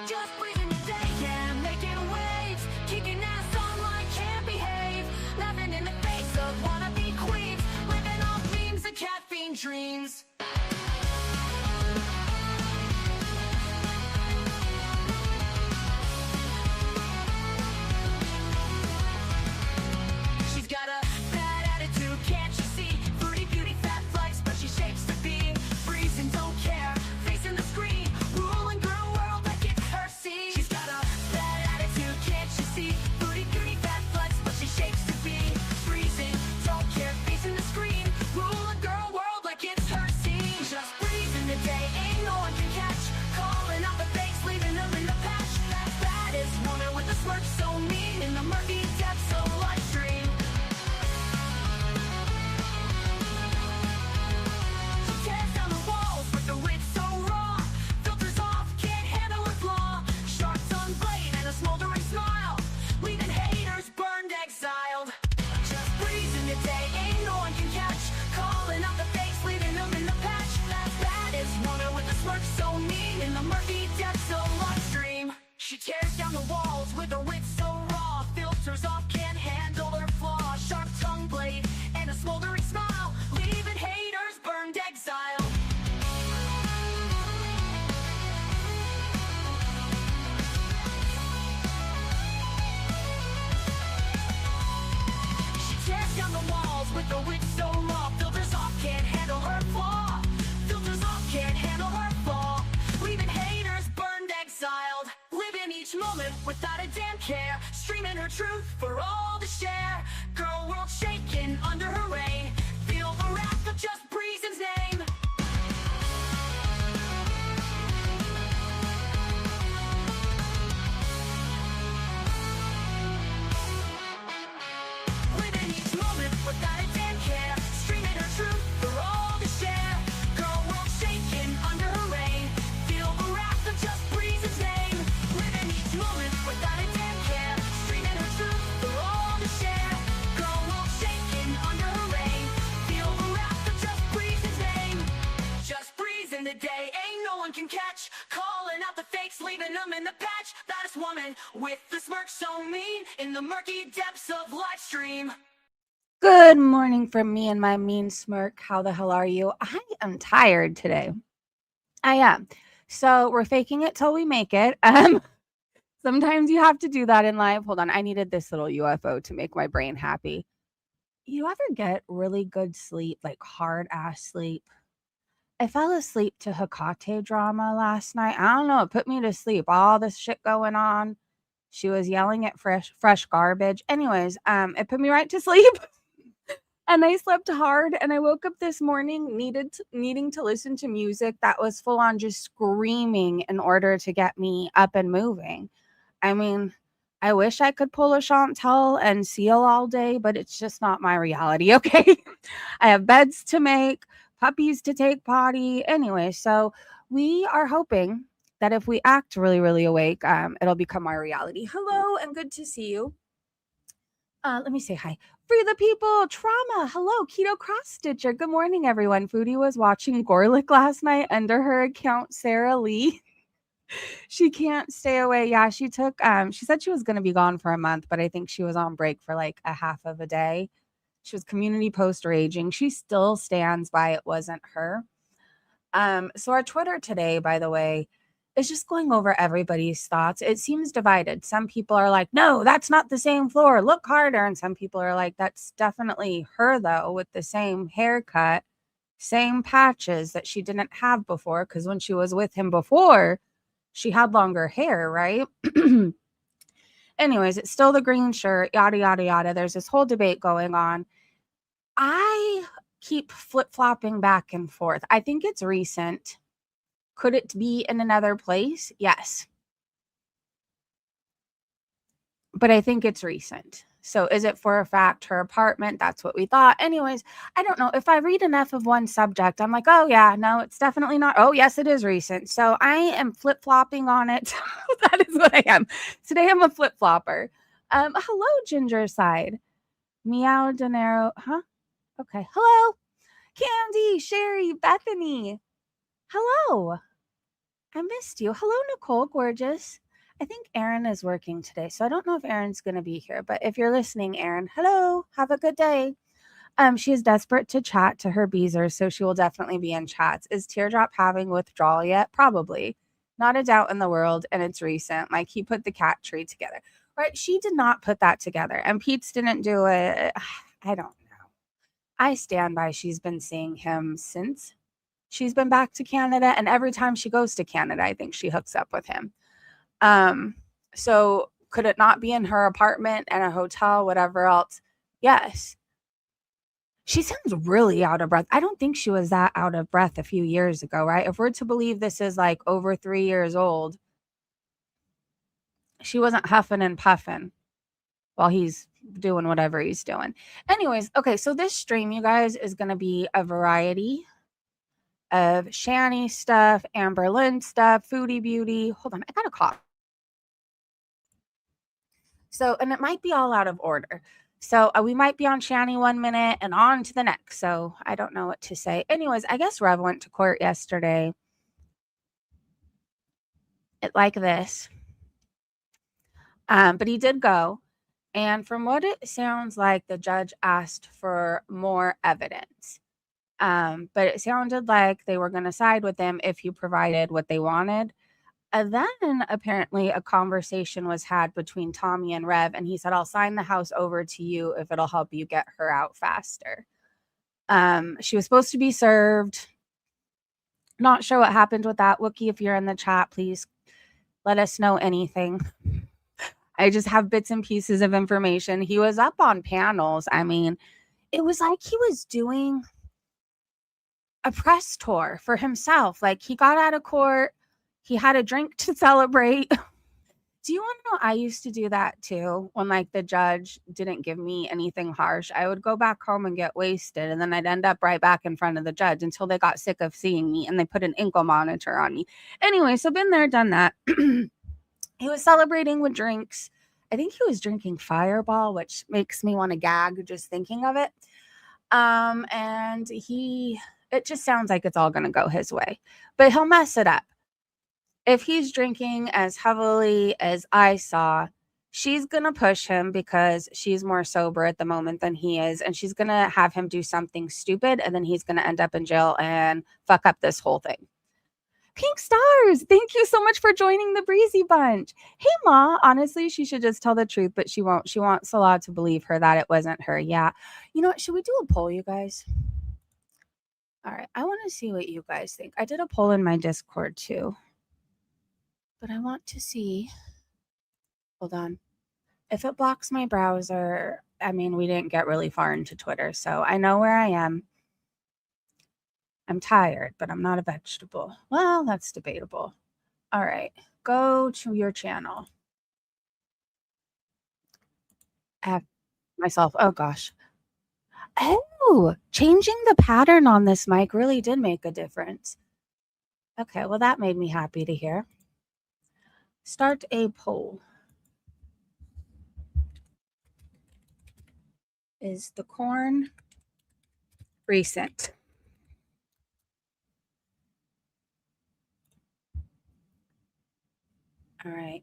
Just breathing the day, yeah, making waves, kicking ass online, can't behave, laughing in the face of wannabe queens, living off memes and caffeine dreams. She's got a bad attitude, can't you see? Foodie beauty, fat flex, but she shapes the beam. Freezing, don't care, facing the screen, ruling girl world like it's her scene. She's got a bad attitude, can't you see? Foodie beauty, fat flex, but she shapes the beam. Freezing, don't care, facing the screen, ruling girl world like it's her scene. Just breezing the day, ain't no one can catch. Calling out the fakes, leaving them in the patch. That baddest woman with a smirk so mean in the murky depths of live stream. Tears down the walls with the wit so raw. Filters off, can't handle her flaw. Sharp tongue blade and a smoldering smile, leaving haters burned, exiled. Just breezing the day, ain't no one can catch. Calling out the fakes, leaving them in the patch. That baddest woman with a smirk so mean in the murky depths of live stream. She tears down the walls with her wit so raw. Filters off, can't handle her flaw. Sharp tongue blade and a smoldering smile, leaving haters burned, exiled. She tears down the walls with her wit so raw. Filters off, can't handle her flaw. Filters off, can't handle her flaw, leaving haters burned, exiled. Living each moment without a damn care, streaming her truth for all to share. Girl world shaking under her reign, feel the wrath of just Breezen's name. Living each moment without a damn care, streaming her truth for all to share. Girl world shaking under her reign, feel the wrath of just Breezen's name. Living each moment without a damn care, streaming her truth for all to share. Girl world shaking under her reign, feel the wrath of just Breezen's name. Just breezing the day, ain't no one can catch. Calling out the fakes, leaving them in the patch. Baddest woman with the smirk so mean in the murky depths of live stream. Good morning from me and my mean smirk. How the hell are you? I am tired today. I am. So we're faking it till we make it. Sometimes you have to do that in life. Hold on. I needed this little UFO to make my brain happy. You ever get really good sleep, like hard ass sleep? I fell asleep to Hecate drama last night. I don't know. It put me to sleep. All this shit going on. She was yelling at fresh garbage. Anyways, it put me right to sleep. And I slept hard, and I woke up this morning needing to listen to music that was full on just screaming in order to get me up and moving. I mean, I wish I could pull a Chantal and seal all day, but it's just not my reality, okay? I have beds to make, puppies to take potty. Anyway, so we are hoping that if we act really, really awake, it'll become our reality. Hello, and good to see you. Let me say hi. Free the people, trauma. Hello, Keto Cross Stitcher. Good morning, everyone. Foodie was watching Gorlick last night under her account, Sarah Lee. She can't stay away. Yeah, she took, she said she was going to be gone for a month, but I think she was on break for like a half of a day. She was community post raging. She still stands by it wasn't her. So our Twitter today, by the way, is just going over everybody's thoughts. It seems divided. Some people are like, no, that's not the same floor. Look harder. And some people are like, that's definitely her, though, with the same haircut, same patches that she didn't have before. Because when she was with him before, she had longer hair, right? Anyways, it's still the green shirt, yada, yada, yada. There's this whole debate going on. I keep flip-flopping back and forth. I think it's recent. Could it be in another place? Yes. But I think it's recent. So is it for a fact her apartment? That's what we thought. Anyways, I don't know. If I read enough of one subject, I'm like, oh, yeah, no, it's definitely not. Oh, yes, it is recent. So I am flip-flopping on it. That is what I am. Today I'm a flip-flopper. Hello, Ginger Side. Meow Dinero. Huh? Okay. Hello. Candy, Sherry, Bethany. Hello. I missed you. Hello, Nicole, gorgeous. I think Erin is working today, so I don't know if Erin's going to be here, but if you're listening, Erin, hello. Have a good day. She is desperate to chat to her Beezer, so she will definitely be in chats. Is Teardrop having withdrawal yet? Probably. Not a doubt in the world, and it's recent. Like, he put the cat tree together. Right? She did not put that together, and Pete's didn't do it. I don't know. I stand by she's been seeing him since she's been back to Canada, and every time she goes to Canada, I think she hooks up with him. So could it not be in her apartment and a hotel, whatever else? Yes. She sounds really out of breath. I don't think she was that out of breath a few years ago, right? If we're to believe this is like over 3 years old, she wasn't huffing and puffing while he's doing whatever he's doing. Anyways, okay, so this stream, you guys, is going to be a variety of Shani stuff, Amber Lynn stuff, Foodie Beauty. Hold on, I got a cough. So, and it might be all out of order. So we might be on Shani 1 minute and on to the next. So I don't know what to say. Anyways, I guess Rev went to court yesterday. Like this. But he did go. And from what it sounds like, the judge asked for more evidence. But it sounded like they were going to side with him if he provided what they wanted. And then apparently a conversation was had between Tommy and Rev, and he said, I'll sign the house over to you if it'll help you get her out faster. She was supposed to be served. Not sure what happened with that. Wookie, if you're in the chat, please let us know anything. I just have bits and pieces of information. He was up on panels. I mean, it was like he was doing a press tour for himself. Like, he got out of court. He had a drink to celebrate. Do you want to know? I used to do that too. When like the judge didn't give me anything harsh, I would go back home and get wasted. And then I'd end up right back in front of the judge until they got sick of seeing me and they put an ankle monitor on me. Anyway, so been there, done that. He was celebrating with drinks. I think he was drinking Fireball, which makes me want to gag just thinking of it. And it just sounds like it's all going to go his way, but he'll mess it up. If he's drinking as heavily as I saw, she's going to push him because she's more sober at the moment than he is. And she's going to have him do something stupid. And then he's going to end up in jail and fuck up this whole thing. Pink stars. Thank you so much for joining the Breezy Bunch. Hey, Ma. Honestly, she should just tell the truth, but she won't. She wants Salah to believe her that it wasn't her. Yeah. You know what? Should we do a poll, you guys? All right. I want to see what you guys think. I did a poll in my Discord too. But I want to see, hold on, if it blocks my browser. I mean, we didn't get really far into Twitter, so I know where I am. I'm tired, but I'm not a vegetable. Well, that's debatable. All right, go to your channel. I have myself, oh gosh. Oh, changing the pattern on this mic really did make a difference. Okay, well, that made me happy to hear. Start a poll. Is the corn recent? All right.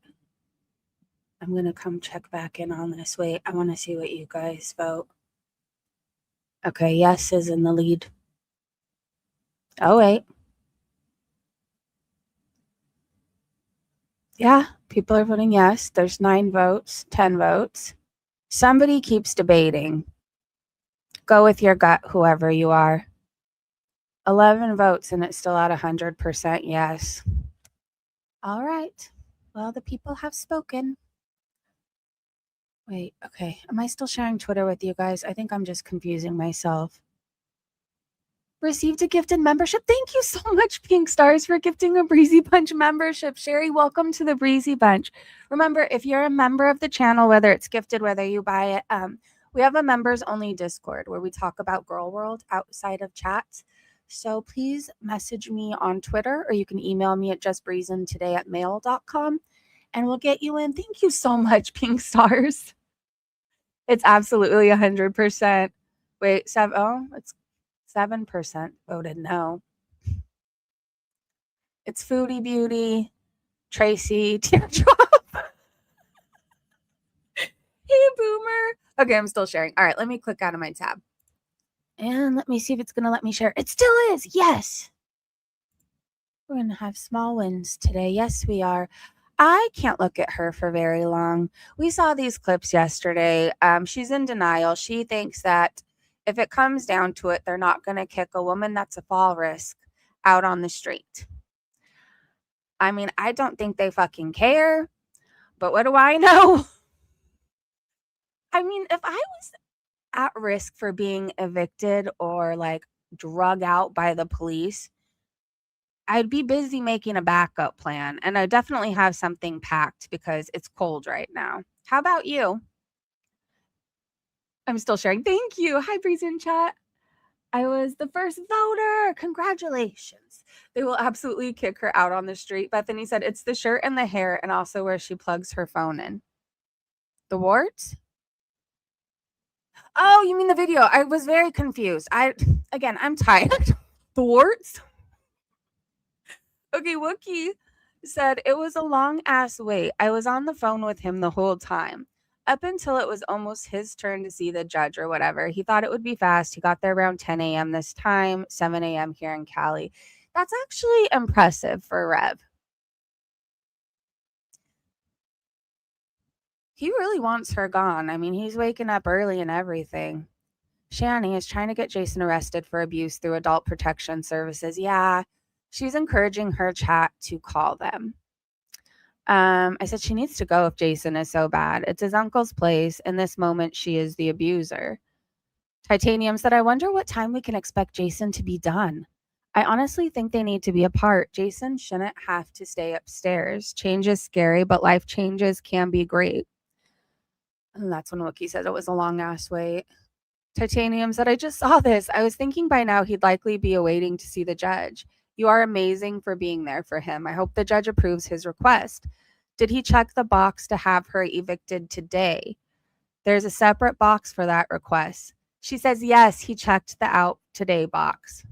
I'm going to come check back in on this. Wait, I want to see what you guys vote. Okay, yes is in the lead. Oh, wait. Yeah, people are voting yes. There's 9 votes, 10 votes. Somebody keeps debating. Go with your gut, whoever you are. 11 votes, and it's still at 100% yes. All right. Well, the people have spoken. Wait, okay. Am I still sharing Twitter with you guys? I think I'm just confusing myself. Received a gifted membership. Thank you so much, Pink Stars, for gifting a Breezy Bunch membership. Sherry, welcome to the Breezy Bunch. Remember, if you're a member of the channel, whether it's gifted, whether you buy it, we have a members only Discord where we talk about Girl World outside of chats. So please message me on Twitter, or you can email me at justbreezentoday@mail.com and we'll get you in. Thank you so much, Pink Stars. It's absolutely 100%. Wait, it's 7% voted no. It's Foodie Beauty, Tracy, Teardrop. Hey, Boomer. Okay, I'm still sharing. All right, let me click out of my tab. And let me see if it's going to let me share. It still is. Yes. We're going to have small wins today. Yes, we are. I can't look at her for very long. We saw these clips yesterday. She's in denial. She thinks that if it comes down to it, they're not going to kick a woman that's a fall risk out on the street. I mean, I don't think they fucking care, but what do I know? I mean, if I was at risk for being evicted or like drug out by the police, I'd be busy making a backup plan, and I definitely have something packed because it's cold right now. How about you? I'm still sharing. Thank you. Hi, Breeze in chat. I was the first voter. Congratulations. They will absolutely kick her out on the street. Bethany said it's the shirt and the hair and also where she plugs her phone in. The warts? Oh, you mean the video? I was very confused. I'm tired. The warts? Okay, Wookie said it was a long ass wait. I was on the phone with him the whole time. Up until it was almost his turn to see the judge or whatever. He thought it would be fast. He got there around 10 a.m. this time, 7 a.m. here in Cali. That's actually impressive for Rev. He really wants her gone. I mean, he's waking up early and everything. Shani is trying to get Jason arrested for abuse through adult protection services. Yeah, she's encouraging her chat to call them. I said she needs to go if Jason is so bad. It's his uncle's place. In this moment, she is the abuser. Titanium said, I wonder what time we can expect Jason to be done. I honestly think they need to be apart. Jason shouldn't have to stay upstairs. Change is scary, but life changes can be great. And that's when Wookie said it was a long ass wait. Titanium said, I just saw this. I was thinking by now he'd likely be awaiting to see the judge. You are amazing for being there for him. I hope the judge approves his request. Did he check the box to have her evicted today? There's a separate box for that request. She says, yes, he checked the out today box.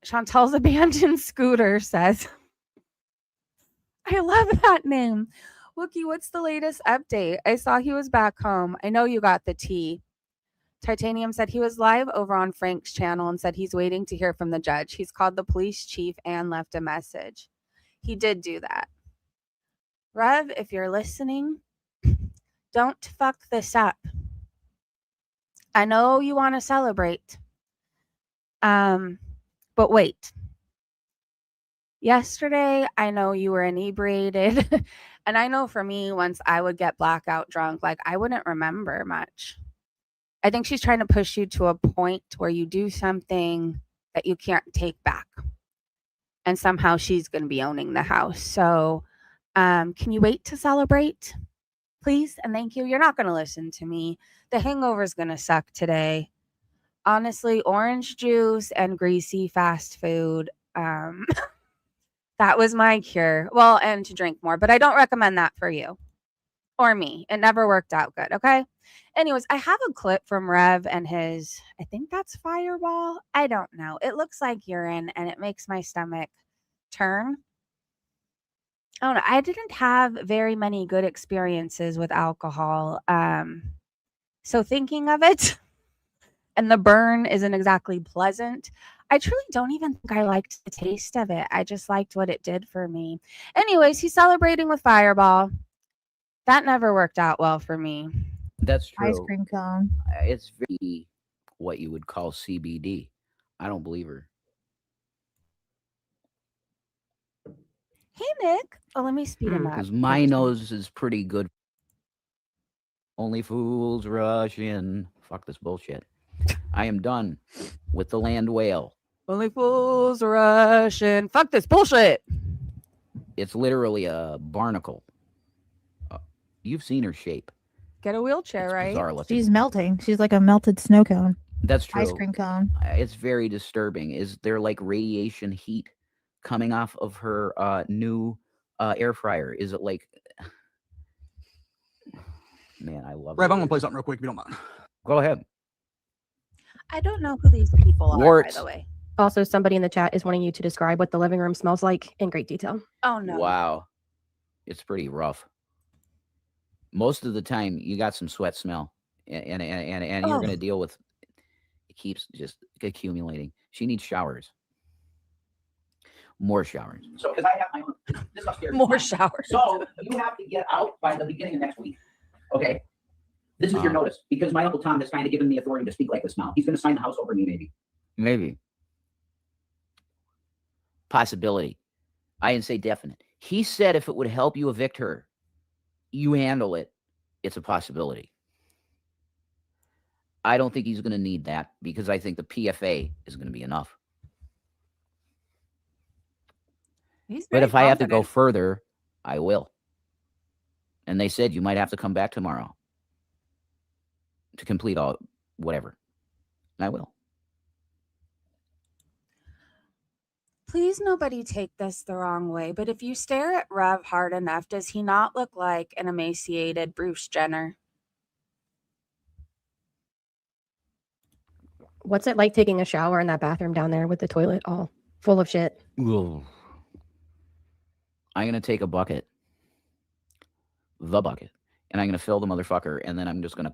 Chantal's abandoned scooter says, I love that name. Wookie, what's the latest update? I saw he was back home. I know you got the tea. Titanium said he was live over on Frank's channel and said he's waiting to hear from the judge. He's called the police chief and left a message. He did do that. Rev, if you're listening, don't fuck this up. I know you want to celebrate. But wait. Yesterday, I know you were inebriated. And I know for me, once I would get blackout drunk, like I wouldn't remember much. I think she's trying to push you to a point where you do something that you can't take back. And somehow she's going to be owning the house. So can you wait to celebrate? Please and thank you. You're not going to listen to me. The hangover is going to suck today. Honestly, orange juice and greasy fast food. That was my cure. Well, and to drink more, but I don't recommend that for you or me. It never worked out good. Okay. Anyways, I have a clip from Rev and his, I think that's fireball. I don't know. It looks like urine and it makes my stomach turn. I don't know. I didn't have very many good experiences with alcohol. So thinking of it and the burn isn't exactly pleasant. I truly don't even think I liked the taste of it. I just liked what it did for me. Anyways, he's celebrating with Fireball. That never worked out well for me. That's true. Ice cream cone. It's very what you would call CBD. I don't believe her. Hey, Nick. Oh, let me speed him up. Because my nose is pretty good. Only fools rush in. Fuck this bullshit. I am done with the land whale. Only fools rush in. Fuck this bullshit. It's literally a barnacle. You've seen her shape. Get a wheelchair, It's right? bizarre looking. She's melting. She's like a melted snow cone. That's true. Ice cream cone. It's very disturbing. Is there like radiation heat coming off of her new air fryer? Is it like... Man, I love Rev, it. I'm gonna play something real quick if you don't mind. Go ahead. I don't know who these people are, by Warts. the way. Also, somebody in the chat is wanting you to describe what the living room smells like in great detail. Oh no. Wow. It's pretty rough. Most of the time, you got some sweat smell, and you're going to deal with. It keeps just accumulating. She needs showers. More showers. So, because I have my own. This upstairs. More showers. So you have to get out by the beginning of next week. Okay. This is your notice, because my Uncle Tom has kind of given me authority to speak like this now. He's going to sign the house over me, maybe. Maybe. Possibility. I didn't say definite. He said if it would help you evict her, you handle it. It's a possibility. I don't think he's going to need that, because I think the PFA is going to be enough. But if I have to go further, I will. And they said you might have to come back tomorrow to complete all whatever. And I will. Please nobody take this the wrong way, but if you stare at Rev hard enough, does he not look like an emaciated Bruce Jenner? What's it like taking a shower in that bathroom down there with the toilet all full of shit? Whoa. I'm going to take a bucket, and I'm going to fill the motherfucker, and then I'm just going to,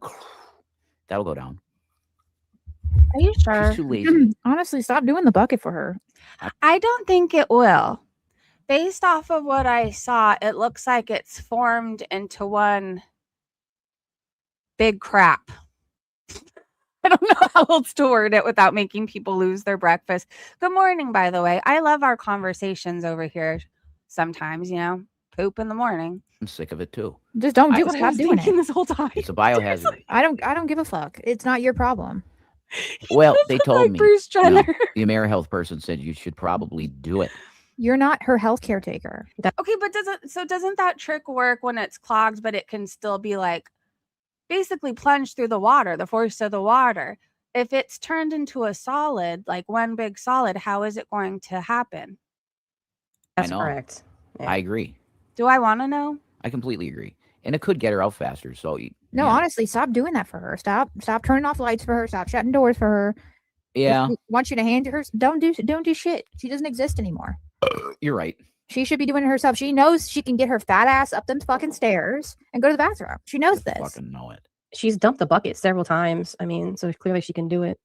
that'll go down. Are you sure? She's too lazy. Honestly, stop doing the bucket for her. I don't think it will. Based off of what I saw, it looks like it's formed into one big crap. I don't know how else to word it without making people lose their breakfast. Good morning, by the way. I love our conversations over here sometimes, poop in the morning. I'm sick of it too. Just don't do That's it. what I Stop was doing thinking it. this whole time. It's a biohazard. I don't give a fuck. It's not your problem. Well, they Look told like me. Bruce Jenner. The AmeriHealth person said you should probably do it. You're not her health caretaker. Okay, but doesn't that trick work when it's clogged, but it can still be like basically plunged through the water, the force of the water? If it's turned into a solid, like one big solid, how is it going to happen? That's know. correct. Yeah. I agree. Do I want to know? I completely agree. And it could get her out faster. So No, honestly, stop doing that for her. Stop turning off lights for her. Stop shutting doors for her. Yeah. If she wants you to hand to her, don't do shit. She doesn't exist anymore. You're right. She should be doing it herself. She knows she can get her fat ass up them fucking stairs and go to the bathroom. She knows I this. fucking know it. She's dumped the bucket several times. I mean, so clearly she can do it.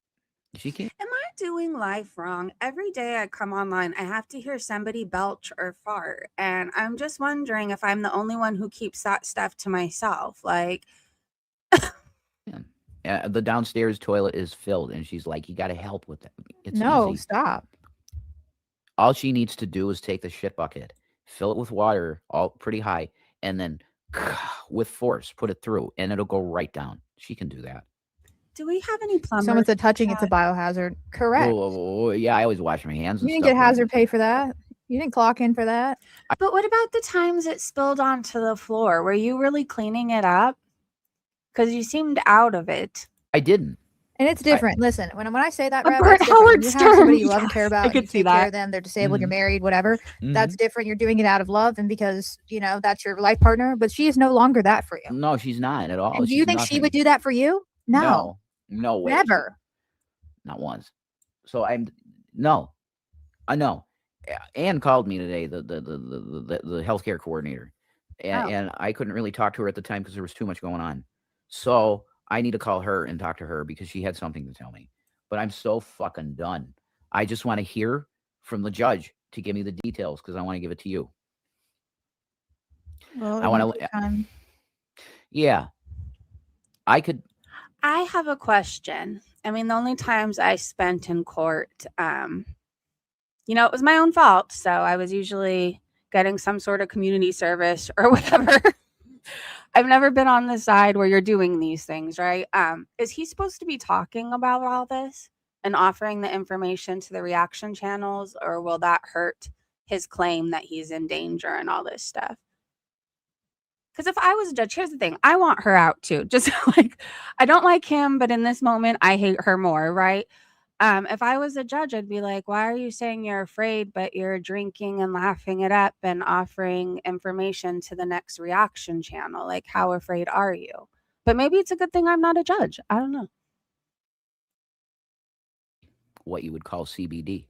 She can't. Am I doing life wrong? Every day I come online, I have to hear somebody belch or fart. And I'm just wondering if I'm the only one who keeps that stuff to myself. Like, The downstairs toilet is filled, and she's like, "You got to help with that." It's No, easy. stop. All she needs to do is take the shit bucket, fill it with water, all pretty high, and then with force put it through, and it'll go right down. She can do that. do we have any plumbers? Someone said touching it's a biohazard. Correct. Oh, yeah, I always wash my hands. You And didn't stuff get hazard pay for that. You didn't clock in for that. But what about the times it spilled onto the floor? Were you really cleaning it up? Because you seemed out of it. I didn't. And it's different. Listen, when I say that, A Rev, Bert it's different. When Howard you have somebody Stern. you love and care about, I and could you see take care that. of them, they're disabled, you're Mhm. married, whatever. Mhm. That's different. You're doing it out of love and because, that's your life partner. But she is no longer that for you. No, she's not at all. And do you She's think she nothing. would do that for you? No. No way. Never. Not once. So I know. Ann called me today, the healthcare coordinator, and I couldn't really talk to her at the time because there was too much going on. So I need to call her and talk to her because she had something to tell me. But I'm so fucking done. I just want to hear from the judge to give me the details because I want to give it to you. Well, I want to. Yeah, I could. I have a question. I mean, the only times I spent in court, it was my own fault. So I was usually getting some sort of community service or whatever. I've never been on the side where you're doing these things, right? Is he supposed to be talking about all this and offering the information to the reaction channels, or will that hurt his claim that he's in danger and all this stuff? Because if I was a judge, here's the thing. I want her out too. Just like, I don't like him, but in this moment, I hate her more, right? If I was a judge, I'd be like, why are you saying you're afraid, but you're drinking and laughing it up and offering information to the next reaction channel? Like, how afraid are you? But maybe it's a good thing I'm not a judge. I don't know. what you would call CBD.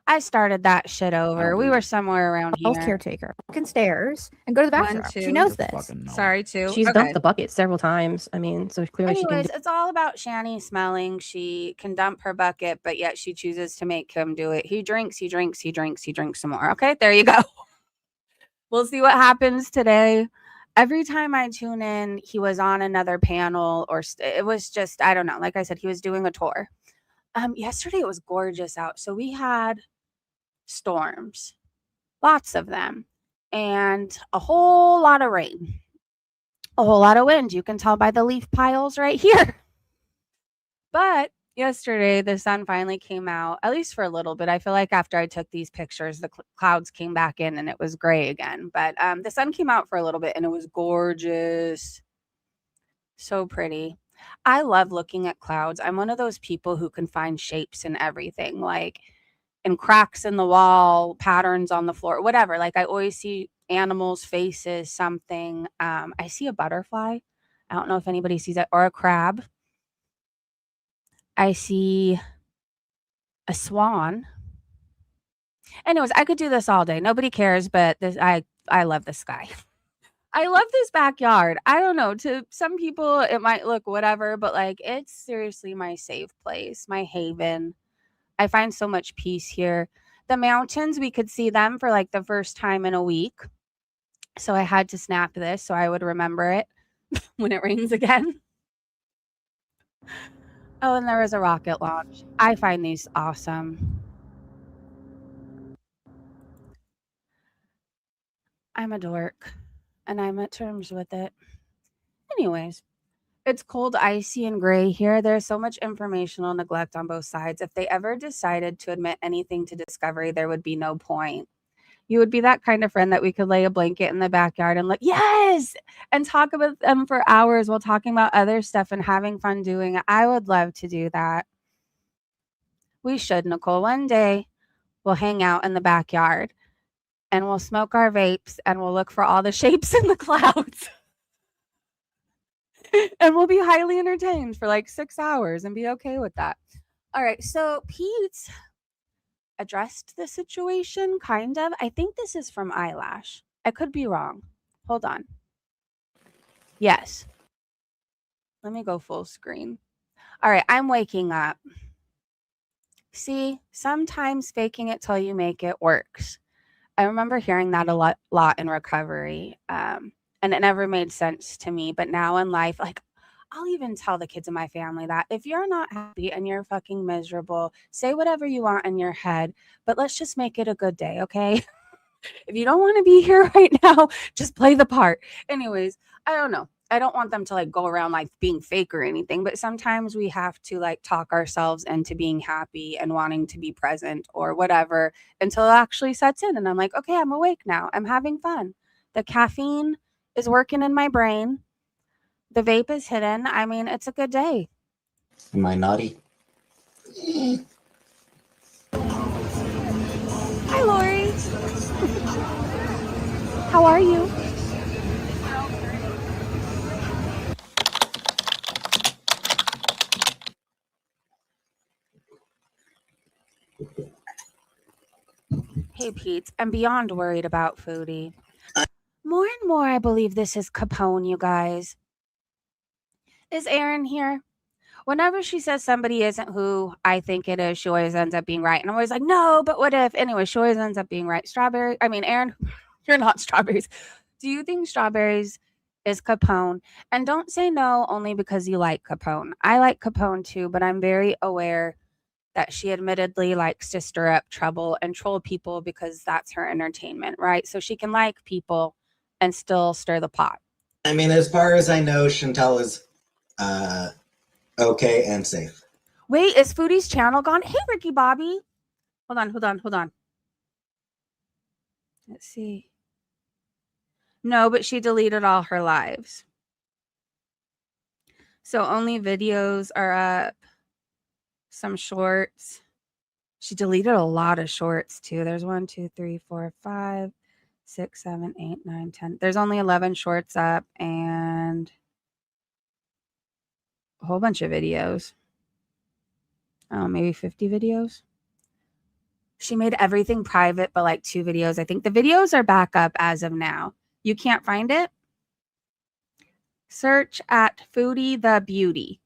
I started that shit over. We believe were it. somewhere around health here. caretaker. Fucking stairs and go to the One, bathroom. She two. knows You're this. fucking annoying. Sorry, two. She's Okay. dumped the bucket several times. I mean, so clearly she can Anyways, do it's all about Shani smelling. She can dump her bucket, but yet she chooses to make him do it. He drinks some more. Okay, there you go. We'll see what happens today. Every time I tune in, he was on another panel or it was just, I don't know. Like I said, he was doing a tour. Yesterday it was gorgeous out. So we had storms, lots of them, and a whole lot of rain, a whole lot of wind. You can tell by the leaf piles right here. But yesterday the sun finally came out, at least for a little bit. I feel like after I took these pictures, the clouds came back in and it was gray again. But the sun came out for a little bit and it was gorgeous. So pretty. I love looking at clouds. I'm one of those people who can find shapes in everything, like in cracks in the wall, patterns on the floor, whatever. Like I always see animals' faces, something. I see a butterfly. I don't know if anybody sees it, or a crab. I see a swan. Anyways, I could do this all day. Nobody cares, but I love the sky. I love this backyard. I don't know. To some people, it might look whatever, but like it's seriously my safe place, my haven. I find so much peace here. The mountains, we could see them for like the first time in a week. So I had to snap this so I would remember it when it rains again. Oh, and there was a rocket launch. I find these awesome. I'm a dork and I'm at terms with it. Anyways, it's cold, icy, and gray here. There's so much informational neglect on both sides. If they ever decided to admit anything to Discovery, there would be no point. You would be that kind of friend that we could lay a blanket in the backyard and like, yes, and talk about them for hours while talking about other stuff and having fun doing it. I would love to do that. We should, Nicole. One day we'll hang out in the backyard and we'll smoke our vapes and we'll look for all the shapes in the clouds. And we'll be highly entertained for like 6 hours and be okay with that. All right. So Pete addressed the situation, kind of. I think this is from Eyelash. I could be wrong. Hold on. Yes. Let me go full screen. All right. I'm waking up. See, sometimes faking it till you make it works. I remember hearing that a lot in recovery. And it never made sense to me. But now in life, like I'll even tell the kids in my family that if you're not happy and you're fucking miserable, say whatever you want in your head, but let's just make it a good day, okay? If you don't want to be here right now, just play the part. Anyways, I don't know. I don't want them to like go around like being fake or anything, but sometimes we have to like talk ourselves into being happy and wanting to be present or whatever until it actually sets in. And I'm like, okay, I'm awake now. I'm having fun. The caffeine is working in my brain. The vape is hidden. I mean, it's a good day. Am I naughty? Hi, Lori. How are you? Hey, Pete. I'm beyond worried about Foodie. More and more, I believe this is Capone, you guys. Is Erin here? Whenever she says somebody isn't who I think it is, she always ends up being right. And I'm always like, no, but what if? Anyway, she always ends up being right. Erin, you're not strawberries. Do you think strawberries is Capone? And don't say no only because you like Capone. I like Capone too, but I'm very aware that she admittedly likes to stir up trouble and troll people because that's her entertainment, right? So she can like people and still stir the pot. I mean, as far as I know, Chantal is okay and safe. Wait, is Foodie's channel gone? Hey, Ricky Bobby. Hold on. Let's see. No, but she deleted all her lives. So only videos are up. Some shorts. She deleted a lot of shorts too. There's 1, 2, 3, 4, 5, 6, 7, 8, 9, 10. There's only 11 shorts up and a whole bunch of videos. maybe 50 videos. She made everything private, but like 2 videos. I think the videos are back up as of now. You can't find it? Search at Foodie the Beauty.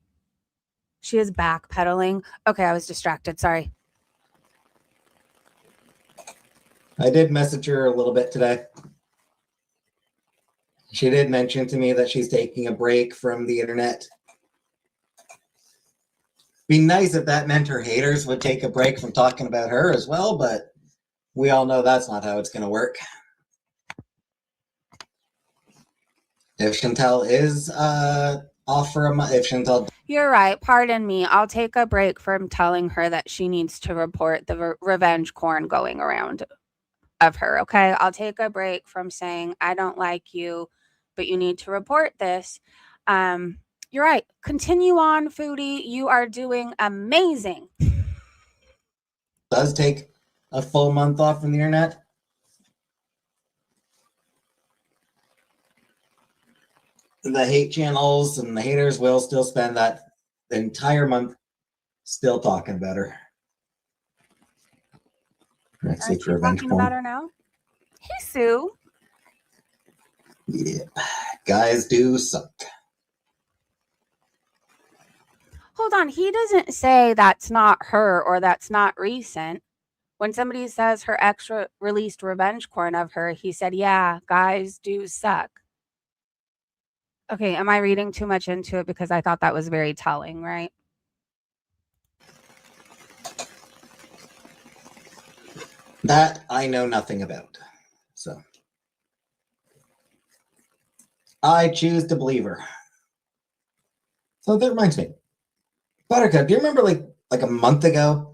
She is backpedaling. Okay, I was distracted. Sorry. I did message her a little bit today. She did mention to me that she's taking a break from the internet. Be nice if that meant her haters would take a break from talking about her as well, but we all know that's not how it's going to work. If Chantal is off for a month, if Chantal... You're right. Pardon me. I'll take a break from telling her that she needs to report the revenge corn going around of her, okay? I'll take a break from saying, I don't like you, but you need to report this. You're right. Continue on, Foodie. You are doing amazing. does take a full month off from the internet, the hate channels and the haters will still spend that entire month still talking about her. Next Aren't week, you revenge talking porn. about her now? Hey, Sue. Yeah, guys do suck. Hold on. He doesn't say that's not her or that's not recent. When somebody says her ex released revenge corn of her, he said, yeah, guys do suck. Okay, am I reading too much into it? Because I thought that was very telling, right? That I know nothing about. So I choose to believe her. So that reminds me. Buttercup, do you remember like a month ago,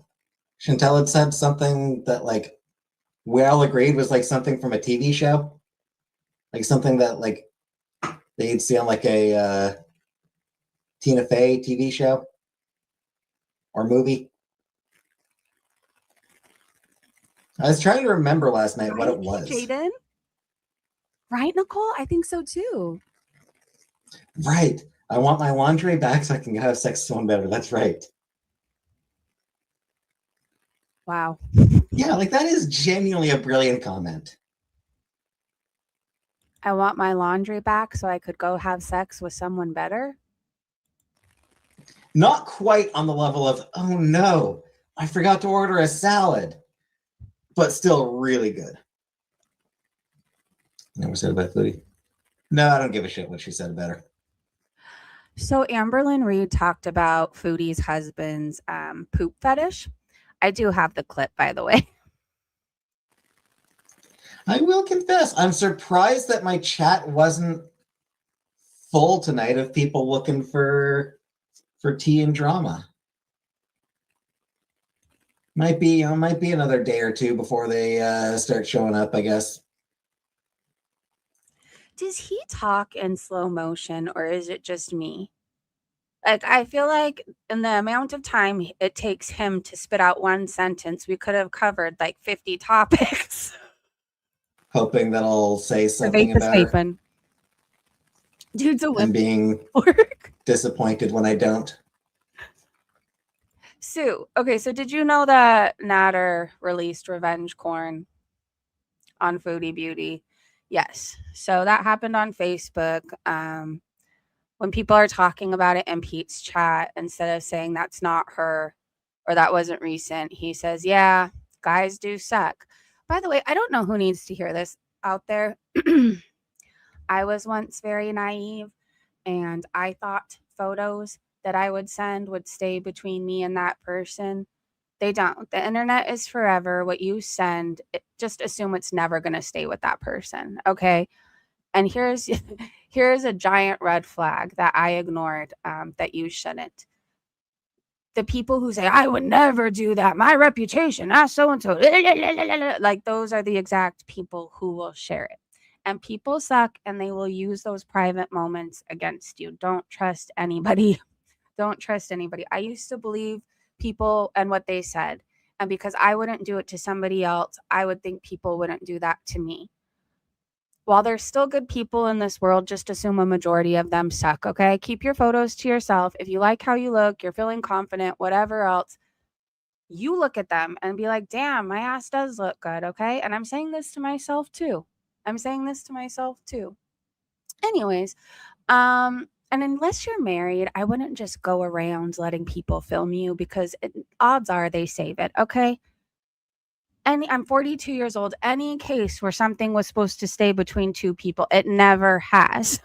Chantal had said something that like we all agreed was like something from a TV show? Like something that like they'd see on like a Tina Fey TV show or movie. I was trying to remember last night what it was. Jaden? Right, Nicole? I think so too. Right. I want my laundry back so I can have sex with someone better. That's right. Wow. Yeah, like that is genuinely a brilliant comment. I want my laundry back so I could go have sex with someone better. Not quite on the level of, oh no, I forgot to order a salad, but still really good. Never said about Foodie. No, I don't give a shit what she said about her. So Amberlynn Reed talked about Foodie's husband's poop fetish. I do have the clip, by the way. I will confess, I'm surprised that my chat wasn't full tonight of people looking for tea and drama. Might be another day or two before they start showing up, I guess. Does he talk in slow motion or is it just me? Like, I feel like in the amount of time it takes him to spit out one sentence, we could have covered like 50 topics. Hoping that I'll say something about her Dude's a and being work. disappointed when I don't. Sue, okay, so did you know that Natter released revenge corn on Foodie Beauty? Yes. So that happened on Facebook. When people are talking about it in Pete's chat, instead of saying that's not her or that wasn't recent, he says, yeah, guys do suck. By the way, I don't know who needs to hear this out there. I was once very naive and I thought photos that I would send would stay between me and that person. They don't. The internet is forever. What you send, just assume it's never going to stay with that person. Okay. And here's a giant red flag that I ignored, that you shouldn't. The people who say, I would never do that. My reputation, so-and-so. Like those are the exact people who will share it. And people suck and they will use those private moments against you. Don't trust anybody. Don't trust anybody. I used to believe people and what they said. And because I wouldn't do it to somebody else, I would think people wouldn't do that to me. While there's still good people in this world, just assume a majority of them suck, okay? Keep your photos to yourself. If you like how you look, you're feeling confident, whatever else, you look at them and be like, damn, my ass does look good. Okay. And I'm saying this to myself too. Anyways, and unless you're married, I wouldn't just go around letting people film you because odds are they save it. Okay. I'm 42 years old. Any case where something was supposed to stay between two people, it never has.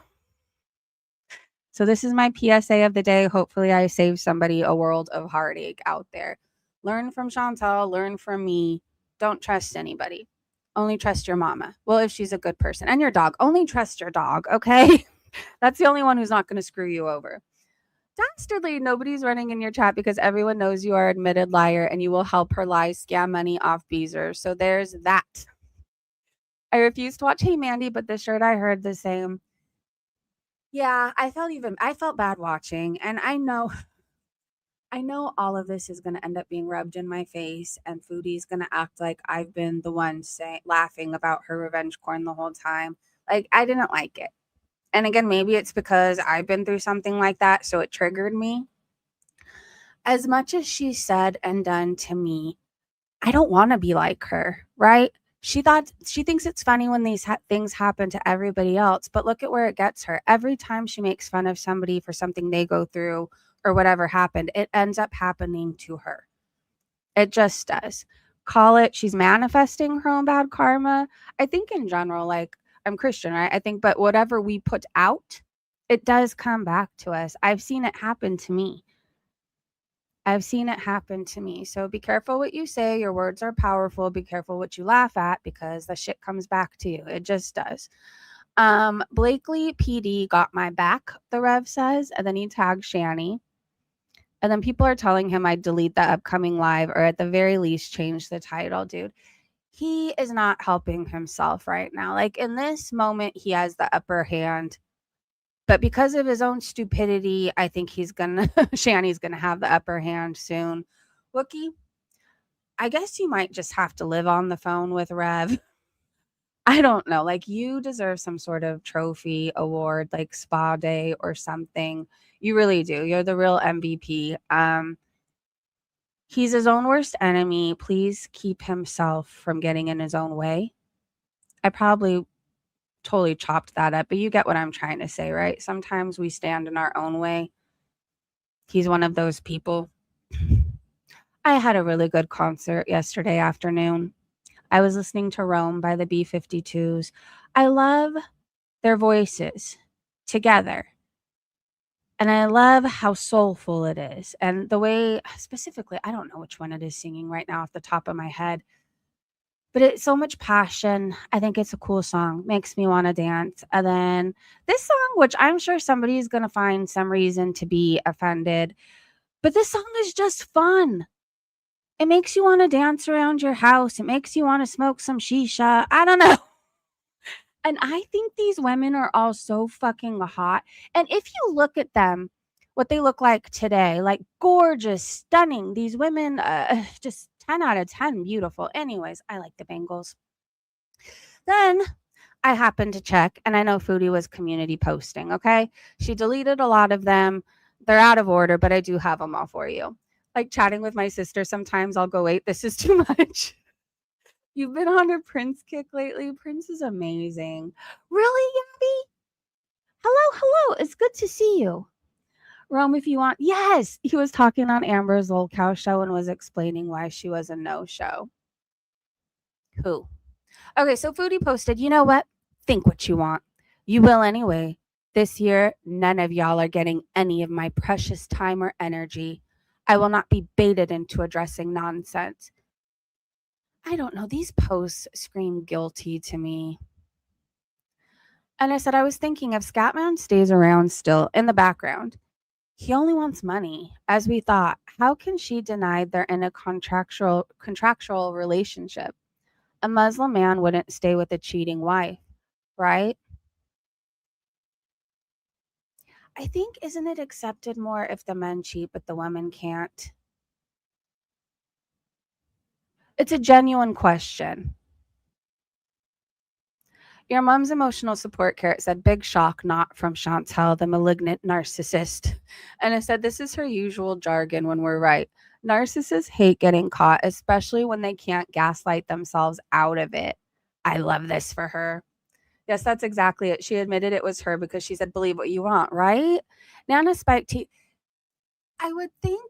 So this is my PSA of the day. Hopefully I save somebody a world of heartache out there. Learn from Chantal, learn from me. Don't trust anybody. Only trust your mama. Well, if she's a good person. And your dog. Only trust your dog, okay? That's the only one who's not going to screw you over. Dastardly, nobody's running in your chat because everyone knows you are an admitted liar and you will help her lies scam money off Beezer. So there's that. I refuse to watch Hey Mandy, but the shirt I heard the same. Yeah, I felt bad watching, and I know all of this is going to end up being rubbed in my face, and Foodie's going to act like I've been the one laughing about her revenge corn the whole time. Like, I didn't like it. And again, maybe it's because I've been through something like that, so it triggered me. As much as she said and done to me, I don't want to be like her, right? She thinks it's funny when these things happen to everybody else, but look at where it gets her. Every time she makes fun of somebody for something they go through or whatever happened, it ends up happening to her. It just does. Call it, she's manifesting her own bad karma. I think in general, like, I'm Christian, right? I think, but whatever we put out, it does come back to us. I've seen it happen to me. So be careful what you say. Your words are powerful. Be careful what you laugh at because the shit comes back to you. It just does. Blakely PD got my back, the Rev says, and then he tagged Shani. And then people are telling him I'd delete the upcoming live or at the very least change the title, dude. He is not helping himself right now. Like in this moment, he has the upper hand. But because of his own stupidity, I think Shani's gonna have the upper hand soon. Wookie, I guess you might just have to live on the phone with Rev. I don't know. Like you deserve some sort of trophy award, like spa day or something. You really do. You're the real MVP. He's his own worst enemy. Please keep himself from getting in his own way. I probably totally chopped that up, but you get what I'm trying to say, right? Sometimes we stand in our own way. He's one of those people. I had a really good concert yesterday afternoon. I was listening to Rome by the B-52s. I love their voices together. And I love how soulful it is. And the way, specifically, I don't know which one it is singing right now off the top of my head. But it's so much passion. I think it's a cool song. Makes me want to dance. And then this song, which I'm sure somebody is going to find some reason to be offended. But this song is just fun. It makes you want to dance around your house. It makes you want to smoke some shisha. I don't know. And I think these women are all so fucking hot. And if you look at them, what they look like today, like gorgeous, stunning. These women, just 10 out of 10, beautiful. Anyways, I like the Bengals. Then I happened to check, and I know Foodie was community posting, okay? She deleted a lot of them. They're out of order, but I do have them all for you. Like chatting with my sister, sometimes I'll go, wait, this is too much. You've been on a Prince kick lately. Prince is amazing. Really, Gabby? Hello. It's good to see you. Rome, if you want. Yes, he was talking on Amber's Old Cow show and was explaining why she was a no-show. Who? Okay, so Foodie posted, you know what? Think what you want. You will anyway. This year, none of y'all are getting any of my precious time or energy. I will not be baited into addressing nonsense. I don't know. These posts scream guilty to me. And I said, I was thinking if Scatman stays around still in the background, he only wants money. As we thought, how can she deny they're in a contractual relationship? A Muslim man wouldn't stay with a cheating wife, right? I think, isn't it accepted more if the men cheat but the women can't? It's a genuine question. Your mom's emotional support carrot said, big shock, not from Chantal, the malignant narcissist. And I said, this is her usual jargon when we're right. Narcissists hate getting caught, especially when they can't gaslight themselves out of it. I love this for her. Yes, that's exactly it. She admitted it was her because she said, believe what you want, right? Nana Spike T. I would think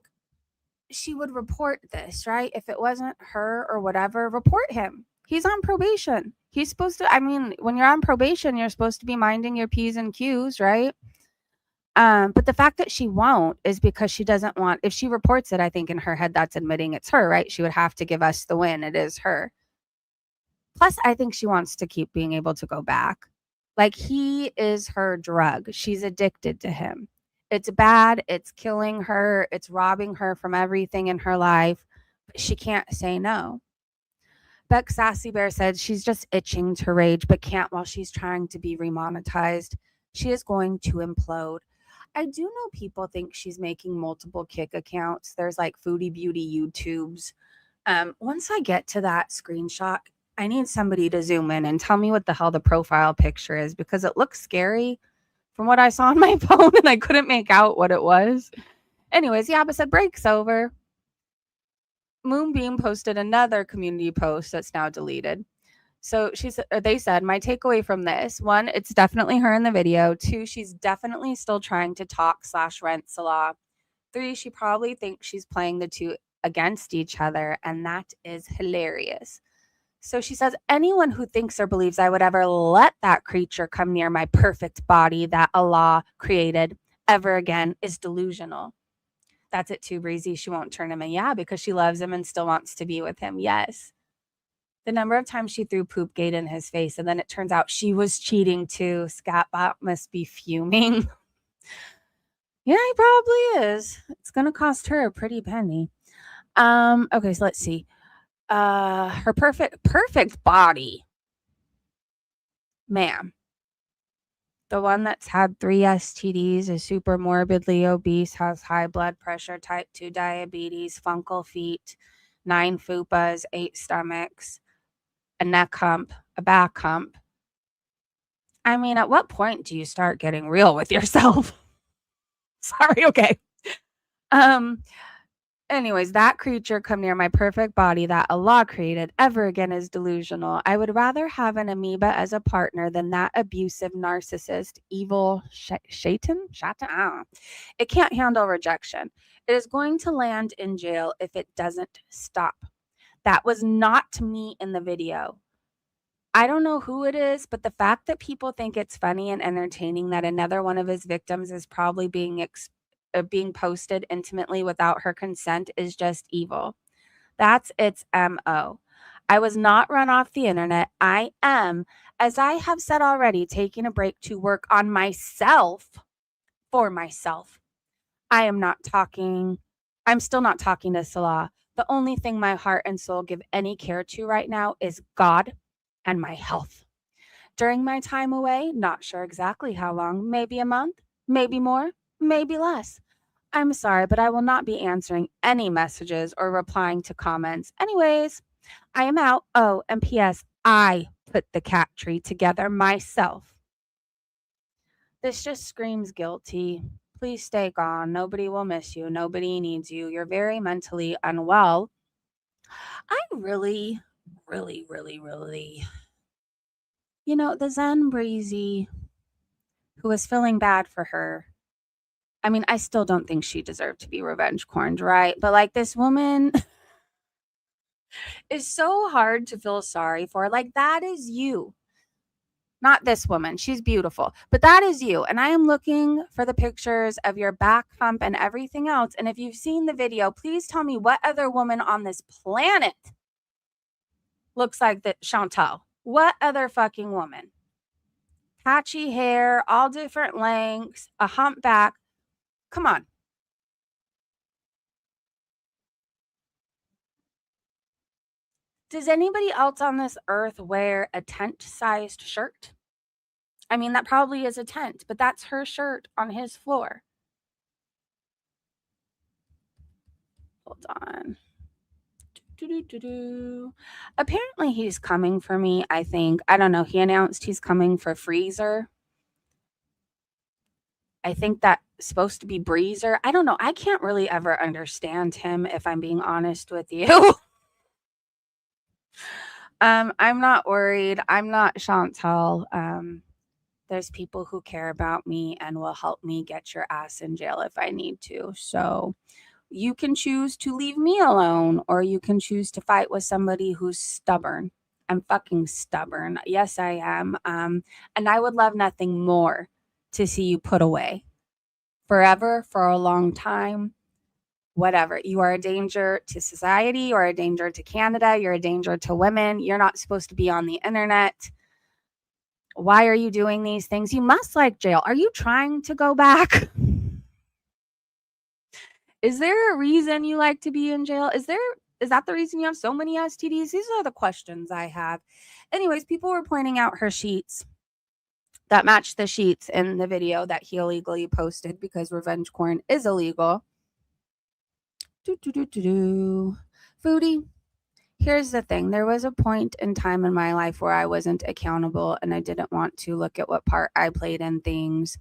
she would report this, right? If it wasn't her or whatever, report him. He's on probation. He's supposed to, I mean, when you're on probation, you're supposed to be minding your P's and Q's, right? But the fact that she won't is because she doesn't want, if she reports it, I think in her head, that's admitting it's her, right? She would have to give us the win. It is her. Plus, I think she wants to keep being able to go back. Like, he is her drug. She's addicted to him. It's bad. It's killing her. It's robbing her from everything in her life. But she can't say no. Beck Sassy Bear said she's just itching to rage, but can't while she's trying to be remonetized. She is going to implode. I do know people think she's making multiple kick accounts. There's like Foodie Beauty YouTubes. Once I get to that screenshot, I need somebody to zoom in and tell me what the hell the profile picture is because it looks scary from what I saw on my phone and I couldn't make out what it was. Anyways, yeah, but said break's over. Moonbeam posted another community post that's now deleted. So they said, my takeaway from this, 1, it's definitely her in the video. 2, she's definitely still trying to talk/rent Salah. 3, she probably thinks she's playing the two against each other, and that is hilarious. So she says, anyone who thinks or believes I would ever let that creature come near my perfect body that Allah created ever again is delusional. That's it too, Breezy. She won't turn him in. Yeah, because she loves him and still wants to be with him. Yes. The number of times she threw Poopgate in his face, and then it turns out she was cheating too. Scatbot must be fuming. Yeah, he probably is. It's going to cost her a pretty penny. Okay, so let's see. Her perfect body. Ma'am. The one that's had 3 STDs, is super morbidly obese, has high blood pressure, type 2 diabetes, fungal feet, 9 fupas, 8 stomachs, a neck hump, a back hump. I mean, at what point do you start getting real with yourself? Sorry, okay. Anyways, that creature come near my perfect body that Allah created ever again is delusional. I would rather have an amoeba as a partner than that abusive narcissist, evil Shaitan? I don't know. It can't handle rejection. It is going to land in jail if it doesn't stop. That was not me in the video. I don't know who it is, but the fact that people think it's funny and entertaining that another one of his victims is probably being posted intimately without her consent is just evil. That's its MO. I was not run off the internet. I am, as I have said already, taking a break to work on myself for myself. I'm still not talking to Salah. The only thing my heart and soul give any care to right now is God and my health. During my time away, not sure exactly how long, maybe a month, maybe more, maybe less. I'm sorry, but I will not be answering any messages or replying to comments. Anyways, I am out. Oh, and P.S. I put the cat tree together myself. This just screams guilty. Please stay gone. Nobody will miss you. Nobody needs you. You're very mentally unwell. I really, the Zen Breezy, who was feeling bad for her. I mean, I still don't think she deserved to be revenge corned, right? But like, this woman is so hard to feel sorry for. Like, that is you. Not this woman. She's beautiful. But that is you. And I am looking for the pictures of your back hump and everything else. And if you've seen the video, please tell me what other woman on this planet looks like that Chantal. What other fucking woman? Patchy hair, all different lengths, a humpback. Come on. Does anybody else on this earth wear a tent-sized shirt? I mean, that probably is a tent, but that's her shirt on his floor. Hold on. Apparently he's coming for me, I think. I don't know. He announced he's coming for Freezer. I think that's supposed to be Breezer. I don't know. I can't really ever understand him, if I'm being honest with you. I'm not worried. I'm not Chantal. There's people who care about me and will help me get your ass in jail if I need to. So you can choose to leave me alone, or you can choose to fight with somebody who's stubborn. I'm fucking stubborn. Yes, I am. And I would love nothing more to see you put away forever, for a long time, whatever. You are a danger to society. You are a danger to Canada. You're a danger to women. You're not supposed to be on the internet. Why are you doing these things? You must like jail. Are you trying to go back? Is there a reason you like to be in jail? Is that the reason you have so many STDs? These are the questions I have. Anyways, people were pointing out her sheets that matched the sheets in the video that he illegally posted, because revenge porn is illegal. Foodie. Here's the thing. There was a point in time in my life where I wasn't accountable, and I didn't want to look at what part I played in things.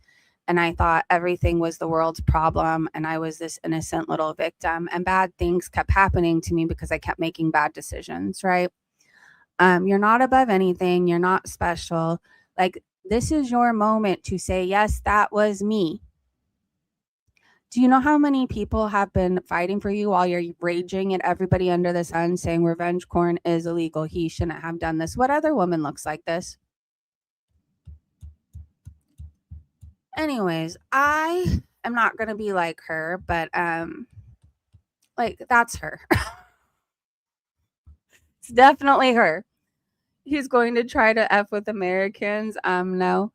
And I thought everything was the world's problem, and I was this innocent little victim, and bad things kept happening to me because I kept making bad decisions, right? You're not above anything. You're not special. Like, this is your moment to say, yes, that was me. Do you know how many people have been fighting for you while you're raging at everybody under the sun, saying revenge porn is illegal? He shouldn't have done this. What other woman looks like this? Anyways, I am not going to be like her, but like, that's her. It's definitely her. He's going to try to F with Americans. No.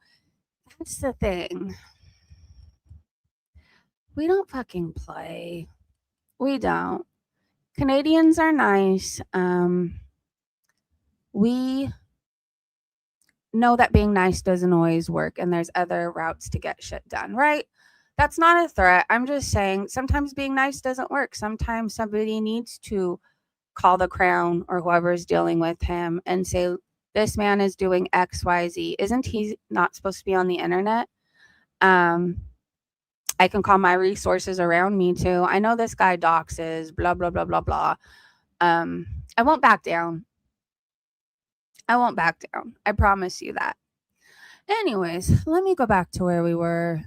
That's the thing. We don't fucking play. We don't. Canadians are nice. We know that being nice doesn't always work, and there's other routes to get shit done, right? That's not a threat. I'm just saying sometimes being nice doesn't work. Sometimes somebody needs to call the crown or whoever's dealing with him and say, this man is doing XYZ. Isn't he not supposed to be on the internet? I can call my resources around me too. I know this guy doxes, blah, blah, blah, blah, blah. I won't back down. I won't back down. I promise you that. Anyways, let me go back to where we were.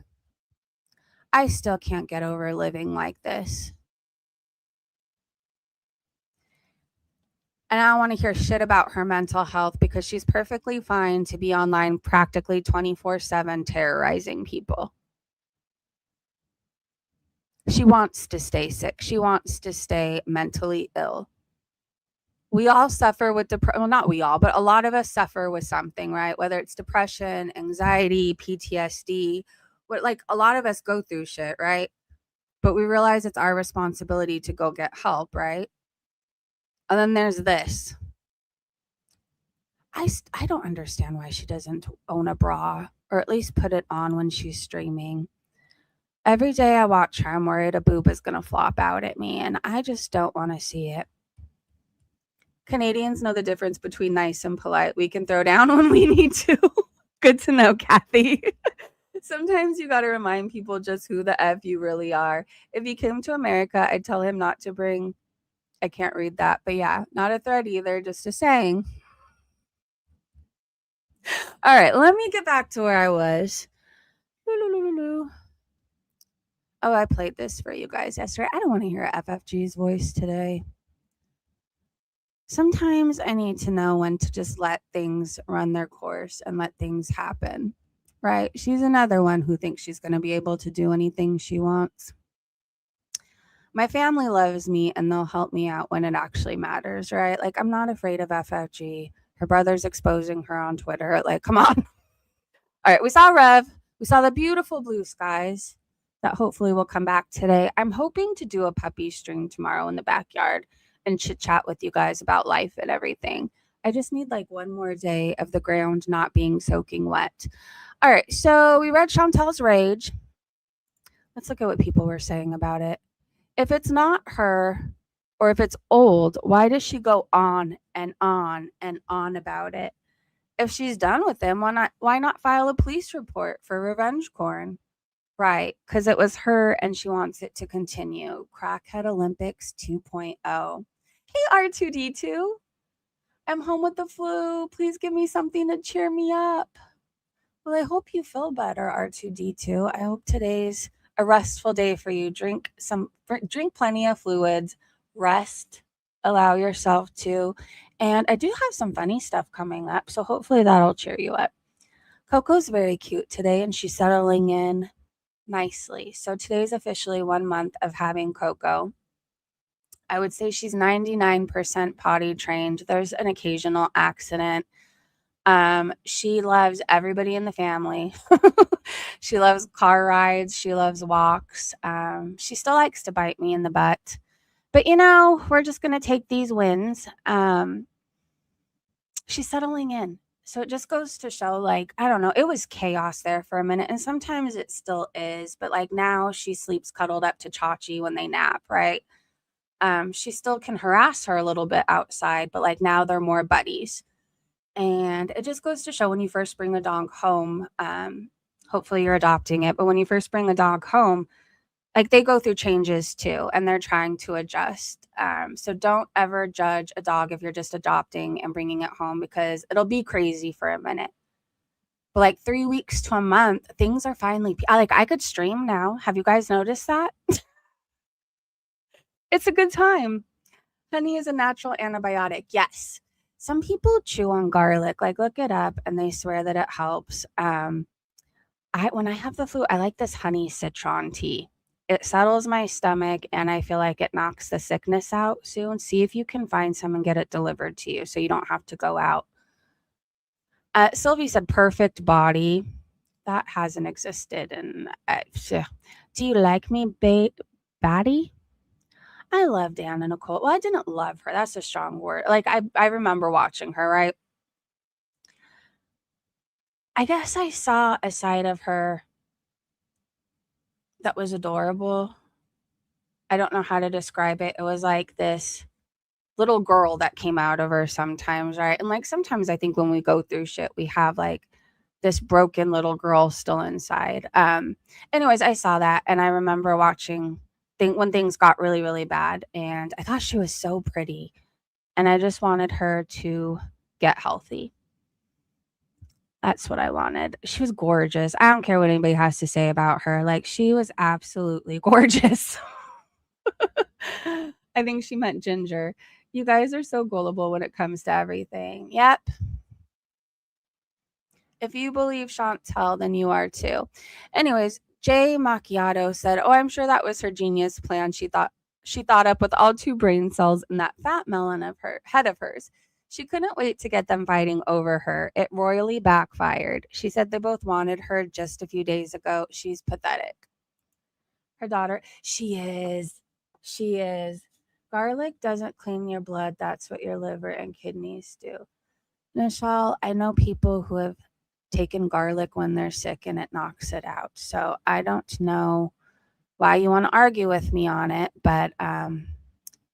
I still can't get over living like this. And I don't want to hear shit about her mental health, because she's perfectly fine to be online practically 24/7 terrorizing people. She wants to stay sick. She wants to stay mentally ill. We all suffer with depression. Well, not we all, but a lot of us suffer with something, right? Whether it's depression, anxiety, PTSD. Like, a lot of us go through shit, right? But we realize it's our responsibility to go get help, right? And then there's this. I don't understand why she doesn't own a bra, or at least put it on when she's streaming. Every day I watch her, I'm worried a boob is going to flop out at me, and I just don't want to see it. Canadians know the difference between nice and polite. We can throw down when we need to. Good to know, Kathy. Sometimes you got to remind people just who the F you really are. If he came to America, I'd tell him not to bring, I can't read that, but yeah, not a threat either, just a saying. All right, let me get back to where I was. Oh, I played this for you guys yesterday. I don't want to hear FFG's voice today. Sometimes I need to know when to just let things run their course and let things happen, right? She's another one who thinks she's going to be able to do anything she wants. My family loves me, and they'll help me out when it actually matters, right? Like, I'm not afraid of FFG. Her brother's exposing her on Twitter. Like, come on. All right, we saw Rev. We saw the beautiful blue skies that hopefully will come back today. I'm hoping to do a puppy stream tomorrow in the backyard and chit chat with you guys about life and everything. I just need like one more day of the ground not being soaking wet. All right, so we read Chantal's rage. Let's look at what people were saying about it. If it's not her, or if it's old, why does she go on and on and on about it? If she's done with him, why not file a police report for revenge porn? Right, because it was her and she wants it to continue. Crackhead Olympics 2.0. Hey, R2D2. I'm home with the flu. Please give me something to cheer me up. Well, I hope you feel better, R2D2. I hope today's a restful day for you. Drink plenty of fluids, rest, allow yourself to. And I do have some funny stuff coming up, so hopefully that'll cheer you up. Coco's very cute today and she's settling in nicely. So today's officially 1 month of having Coco. I would say she's 99% potty trained. There's an occasional accident. She loves everybody in the family. She loves car rides. She loves walks. She still likes to bite me in the butt. But we're just going to take these wins. She's settling in. So it just goes to show, like, I don't know, it was chaos there for a minute. And sometimes it still is. But like now she sleeps cuddled up to Chachi when they nap, right? She still can harass her a little bit outside, but like now they're more buddies. And it just goes to show when you first bring a dog home, hopefully you're adopting it, but when you first bring a dog home, like they go through changes too, and they're trying to adjust. So don't ever judge a dog if you're just adopting and bringing it home because it'll be crazy for a minute. But like 3 weeks to a month, things are finally like I could stream now. Have you guys noticed that? It's a good time. Honey is a natural antibiotic. Yes. Some people chew on garlic. Like look it up and they swear that it helps. When I have the flu, I like this honey citron tea. It settles my stomach and I feel like it knocks the sickness out soon. See if you can find some and get it delivered to you so you don't have to go out. Sylvie said perfect body. That hasn't existed. And do you like me, Batty? I loved Anna Nicole. Well, I didn't love her. That's a strong word. Like I remember watching her, right? I guess I saw a side of her that was adorable. I don't know how to describe it. It was like this little girl that came out of her sometimes, right? And like sometimes I think when we go through shit, we have like this broken little girl still inside. Anyways, I saw that and I remember watching when things got really, really bad. And I thought she was so pretty. And I just wanted her to get healthy. That's what I wanted. She was gorgeous. I don't care what anybody has to say about her. Like, she was absolutely gorgeous. I think she meant Ginger. You guys are so gullible when it comes to everything. Yep. If you believe Chantal, then you are too. Anyways, Jay Macchiato said, "Oh, I'm sure that was her genius plan. She thought up with all 2 brain cells in that fat melon of her head of hers. She couldn't wait to get them fighting over her. It royally backfired. She said they both wanted her just a few days ago. She's pathetic." Her daughter, she is. Garlic doesn't clean your blood. That's what your liver and kidneys do. Michelle, I know people who have taken garlic when they're sick and it knocks it out. So I don't know why you want to argue with me on it, but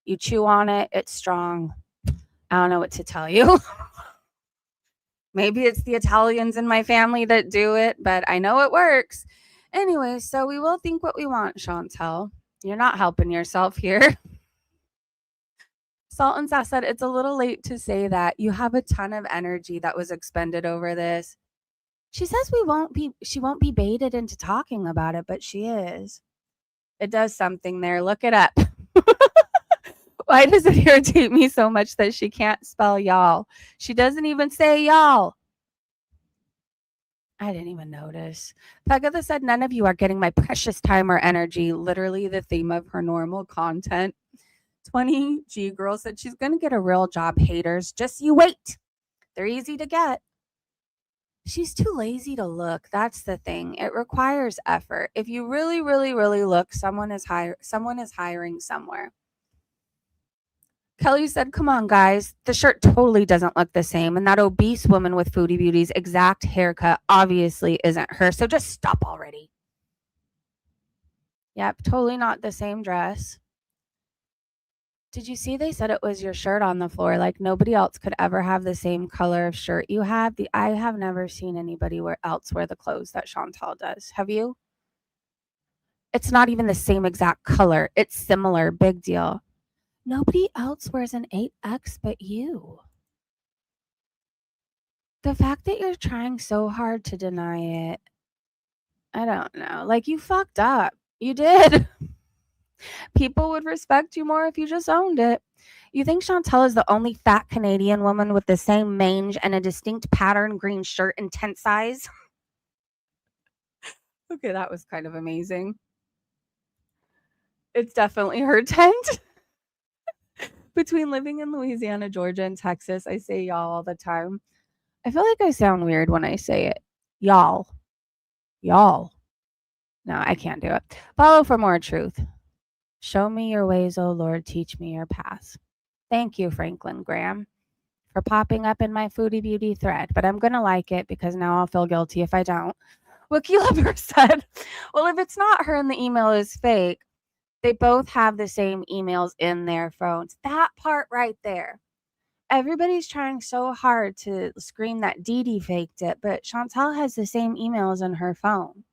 you chew on it, it's strong. I don't know what to tell you. Maybe it's the Italians in my family that do it, but I know it works. Anyway, so we will think what we want, Chantal. You're not helping yourself here. Salt and Sass said, "It's a little late to say that. You have a ton of energy that was expended over this." She says she won't be baited into talking about it, but she is. It does something there. Look it up. Why does it irritate me so much that she can't spell y'all? She doesn't even say y'all. I didn't even notice. Pegatha said, "None of you are getting my precious time or energy." Literally the theme of her normal content. 20G girl said she's going to get a real job, haters. Just you wait. They're easy to get. She's too lazy to look. That's the thing. It requires effort. If you really, really, really look, someone is hiring somewhere. Kelly said, "Come on, guys. The shirt totally doesn't look the same. And that obese woman with Foodie Beauty's exact haircut obviously isn't her. So just stop already." Yep, totally not the same dress. Did you see they said it was your shirt on the floor? Like nobody else could ever have the same color of shirt you have. I have never seen anybody else wear the clothes that Chantal does. Have you? It's not even the same exact color. It's similar. Big deal. Nobody else wears an 8X but you. The fact that you're trying so hard to deny it, I don't know. Like, you fucked up. You did. People would respect you more if you just owned it. You think Chantal is the only fat Canadian woman with the same mange and a distinct pattern green shirt in tent size? Okay, that was kind of amazing. It's definitely her tent. Between living in Louisiana, Georgia, and Texas, I say y'all all the time. I feel like I sound weird when I say it. Y'all. Y'all. No, I can't do it. Follow for more truth. Show me your ways, O Lord. Teach me your paths. Thank you, Franklin Graham, for popping up in my Foodie Beauty thread, but I'm going to like it because now I'll feel guilty if I don't. Wookie Lover said, well, if it's not her and the email is fake, they both have the same emails in their phones. That part right there. Everybody's trying so hard to scream that Dee Dee faked it, but Chantal has the same emails in her phone.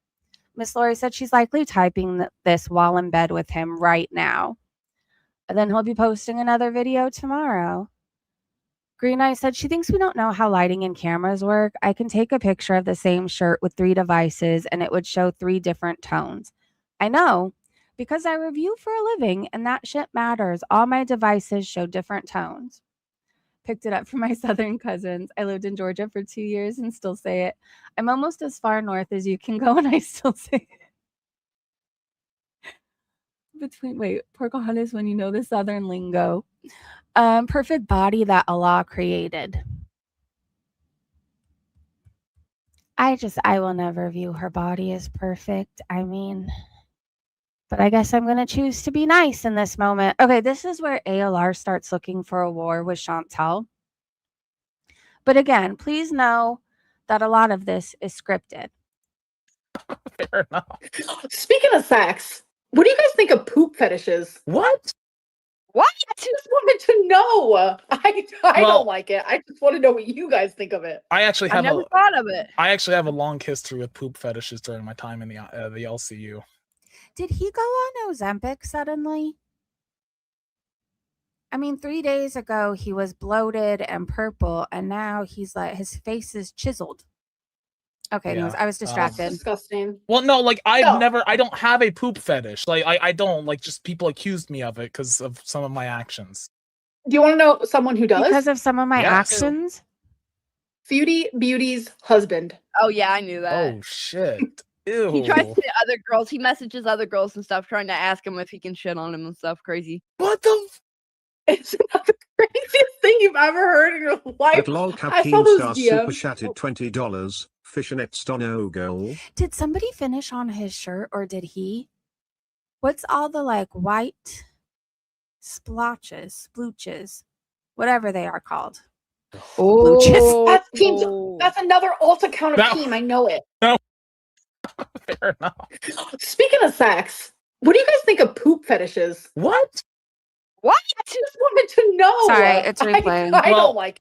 Miss Lori said she's likely typing this while in bed with him right now. And then he'll be posting another video tomorrow. Green Eye said she thinks we don't know how lighting and cameras work. I can take a picture of the same shirt with 3 devices and it would show 3 different tones. I know, because I review for a living and that shit matters. All my devices show different tones. Picked it up from my southern cousins. I lived in Georgia for 2 years and still say it. I'm almost as far north as you can go and I still say it. Pocahontas when you know the southern lingo. Perfect body that Allah created. I will never view her body as perfect. I mean, but I guess I'm going to choose to be nice in this moment. Okay, this is where ALR starts looking for a war with Chantal. But again, please know that a lot of this is scripted. Fair enough. Speaking of sex, what do you guys think of poop fetishes? What? What? I just wanted to know. I Well- don't like it. I just want to know what you guys think of it. I actually I have never thought of it. I actually have a long history with poop fetishes during my time in the LCU. Did he go on Ozempic suddenly? I mean, 3 days ago he was bloated and purple, and now he's like his face is chiseled. Okay, anyways, Yeah. I was That's distracted. disgusting. Well, no, like I No. don't have a poop fetish. Like I don't like. Just people accused me of it because of some of my actions. Do you want to know someone who does? Because of some of my Yes. actions. Foodie Beauty's husband. Oh yeah, I knew that. Oh shit! Ew. He tries to other girls. He messages other girls and stuff, trying to ask him if he can shit on him and stuff. Crazy. What the? It's not the craziest thing you've ever heard in your life. At lolcap I saw those Keemstar super DMs. chatted $20. Fishernet Stono goal. Did somebody finish on his shirt or did he? What's all the like white splotches, splooches, whatever they are called? Oh, That's Keem. That's another alt account of That- Keem. I know it. Fair enough. Speaking of sex, what do you guys think of poop fetishes? What? what? I just wanted to know. Sorry, it's replaying. I Well- don't like.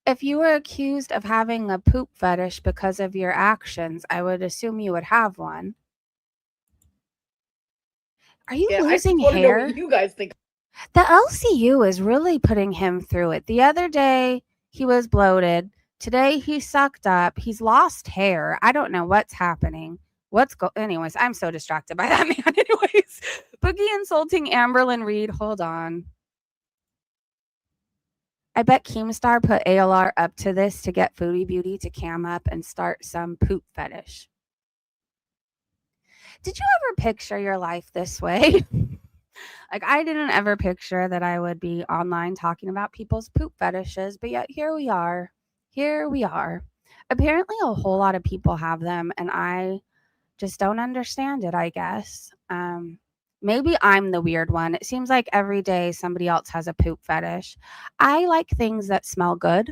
If you were accused of having a poop fetish because of your actions, I would assume you would have one. Are you Yeah, I just losing want to know hair? what you guys think. The LCU is really putting him through it. The other day, he was bloated. Today, he sucked up. He's lost hair. I don't know what's happening. Anyways, I'm so distracted by that man. Anyways, Boogie insulting Amberlyn Reed. Hold on. I bet Keemstar put ALR up to this to get Foodie Beauty to cam up and start some poop fetish. Did you ever picture your life this way? Like, I didn't ever picture that I would be online talking about people's poop fetishes, but yet here we are. Here we are. Apparently, a whole lot of people have them, and I just don't understand it, I guess. Maybe I'm the weird one. It seems like every day somebody else has a poop fetish. I like things that smell good.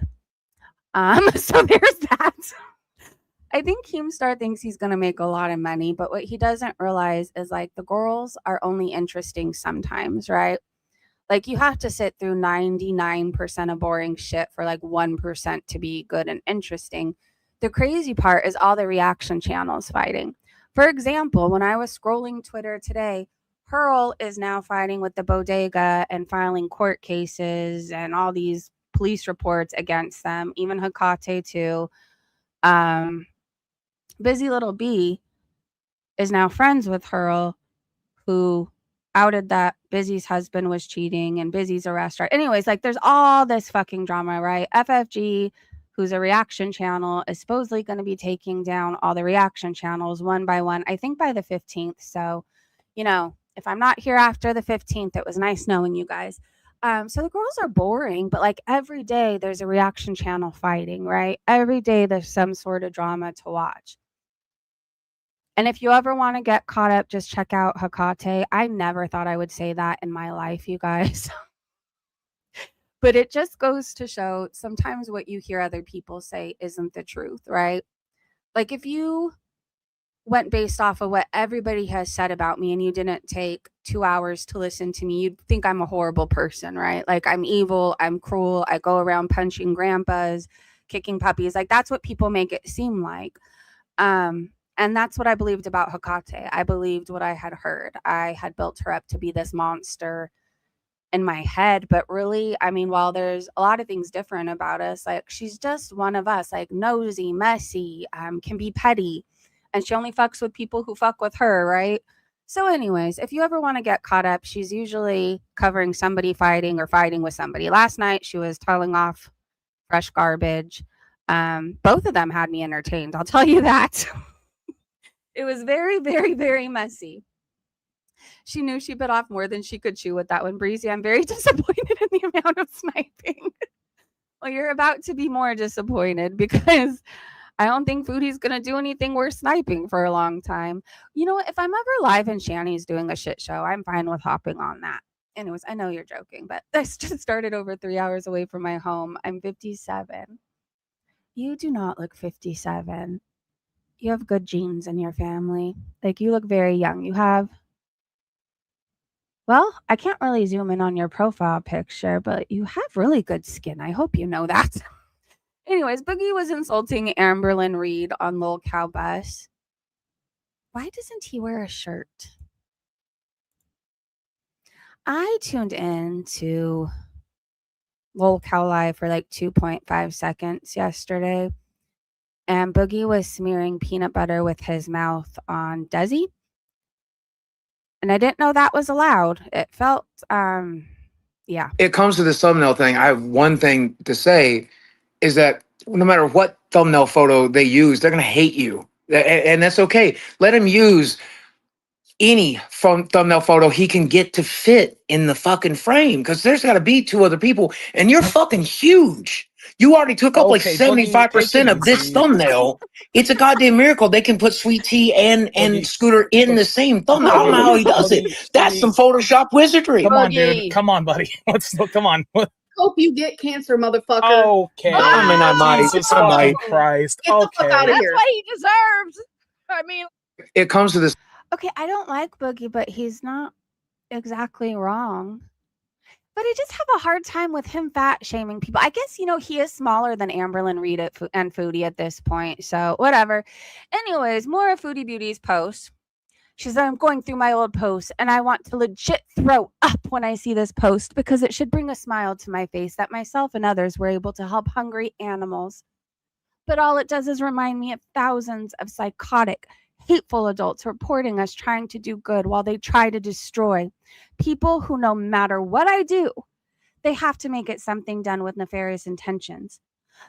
So there's that. I think Keemstar thinks he's going to make a lot of money, but what he doesn't realize is like the girls are only interesting sometimes, right? Like you have to sit through 99% of boring shit for like 1% to be good and interesting. The crazy part is all the reaction channels fighting. For example, when I was scrolling Twitter today, Pearl is now fighting with the bodega and filing court cases and all these police reports against them, even Hecate too. Um, Busy Little Bee is now friends with Hurl, who outed that Busy's husband was cheating and Busy's arrested. Anyways, like there's all this fucking drama, right? FFG, who's a reaction channel, is supposedly going to be taking down all the reaction channels one by one, I think by the 15th. So, you know, if I'm not here after the 15th, it was nice knowing you guys. So the girls are boring, but like every day there's a reaction channel fighting, right? Every day there's some sort of drama to watch. And if you ever want to get caught up, just check out Hecate. I never thought I would say that in my life, you guys. But it just goes to show sometimes what you hear other people say isn't the truth, right? Like if you went based off of what everybody has said about me and you didn't take 2 hours to listen to me, you'd think I'm a horrible person, right? Like I'm evil, I'm cruel, I go around punching grandpas, kicking puppies. Like that's what people make it seem like. And that's what I believed about Hecate. I believed what I had heard. I had built her up to be this monster in my head. But really, I mean, while there's a lot of things different about us, like she's just one of us, like nosy, messy, can be petty. And she only fucks with people who fuck with her, right? So anyways, if you ever want to get caught up, she's usually covering somebody fighting or fighting with somebody. Last night, she was telling off Fresh Garbage. Both of them had me entertained. I'll tell you that. It was very, very, very messy. She knew she bit off more than she could chew with that one, Breezy. I'm very disappointed in the amount of sniping. Well, you're about to be more disappointed because I don't think Foodie's going to do anything worth sniping for a long time. You know what? If I'm ever live and Shanny's doing a shit show, I'm fine with hopping on that. Anyways, I know you're joking, but this just started over 3 hours away from my home. I'm 57. You do not look 57. You have good genes in your family. Like you look very young. You have, well, I can't really zoom in on your profile picture, but you have really good skin. I hope you know that. Anyways, Boogie was insulting Amberlyn Reed on Lil Cow Bus. Why doesn't he wear a shirt? I tuned in to Lil Cow Live for like 2.5 seconds yesterday. And Boogie was smearing peanut butter with his mouth on Desi. And I didn't know that was allowed. It felt, yeah. It comes to this thumbnail thing. I have one thing to say is that no matter what thumbnail photo they use, they're going to hate you. And that's okay. Let him use any thumbnail photo he can get to fit in the fucking frame because there's got to be two other people. And you're fucking huge. You already took up like Okay, Boogie, 75% take it of this easy. thumbnail. It's a goddamn miracle they can put Sweet Tea and Boogie. Scooter in the same thumbnail. I don't know how he does it. That's some Photoshop wizardry. Come on, dude. Boogie. Come on, buddy. Come on. Hope you get cancer, motherfucker. Okay. I mean, I might. Jesus I might. fucking Christ. Get the fuck Okay. outta That's here. what he deserves. I mean, It comes to this. Okay, I don't like Boogie, but he's not exactly wrong. But I just have a hard time with him fat shaming people. I guess, you know, he is smaller than Amberlyn Reed and Foodie at this point. So whatever. Anyways, more of Foodie Beauty's posts. She said, I'm going through my old posts and I want to legit throw up when I see this post because it should bring a smile to my face that myself and others were able to help hungry animals. But all it does is remind me of thousands of psychotic, hateful adults reporting us trying to do good while they try to destroy. People who no matter what I do, they have to make it something done with nefarious intentions.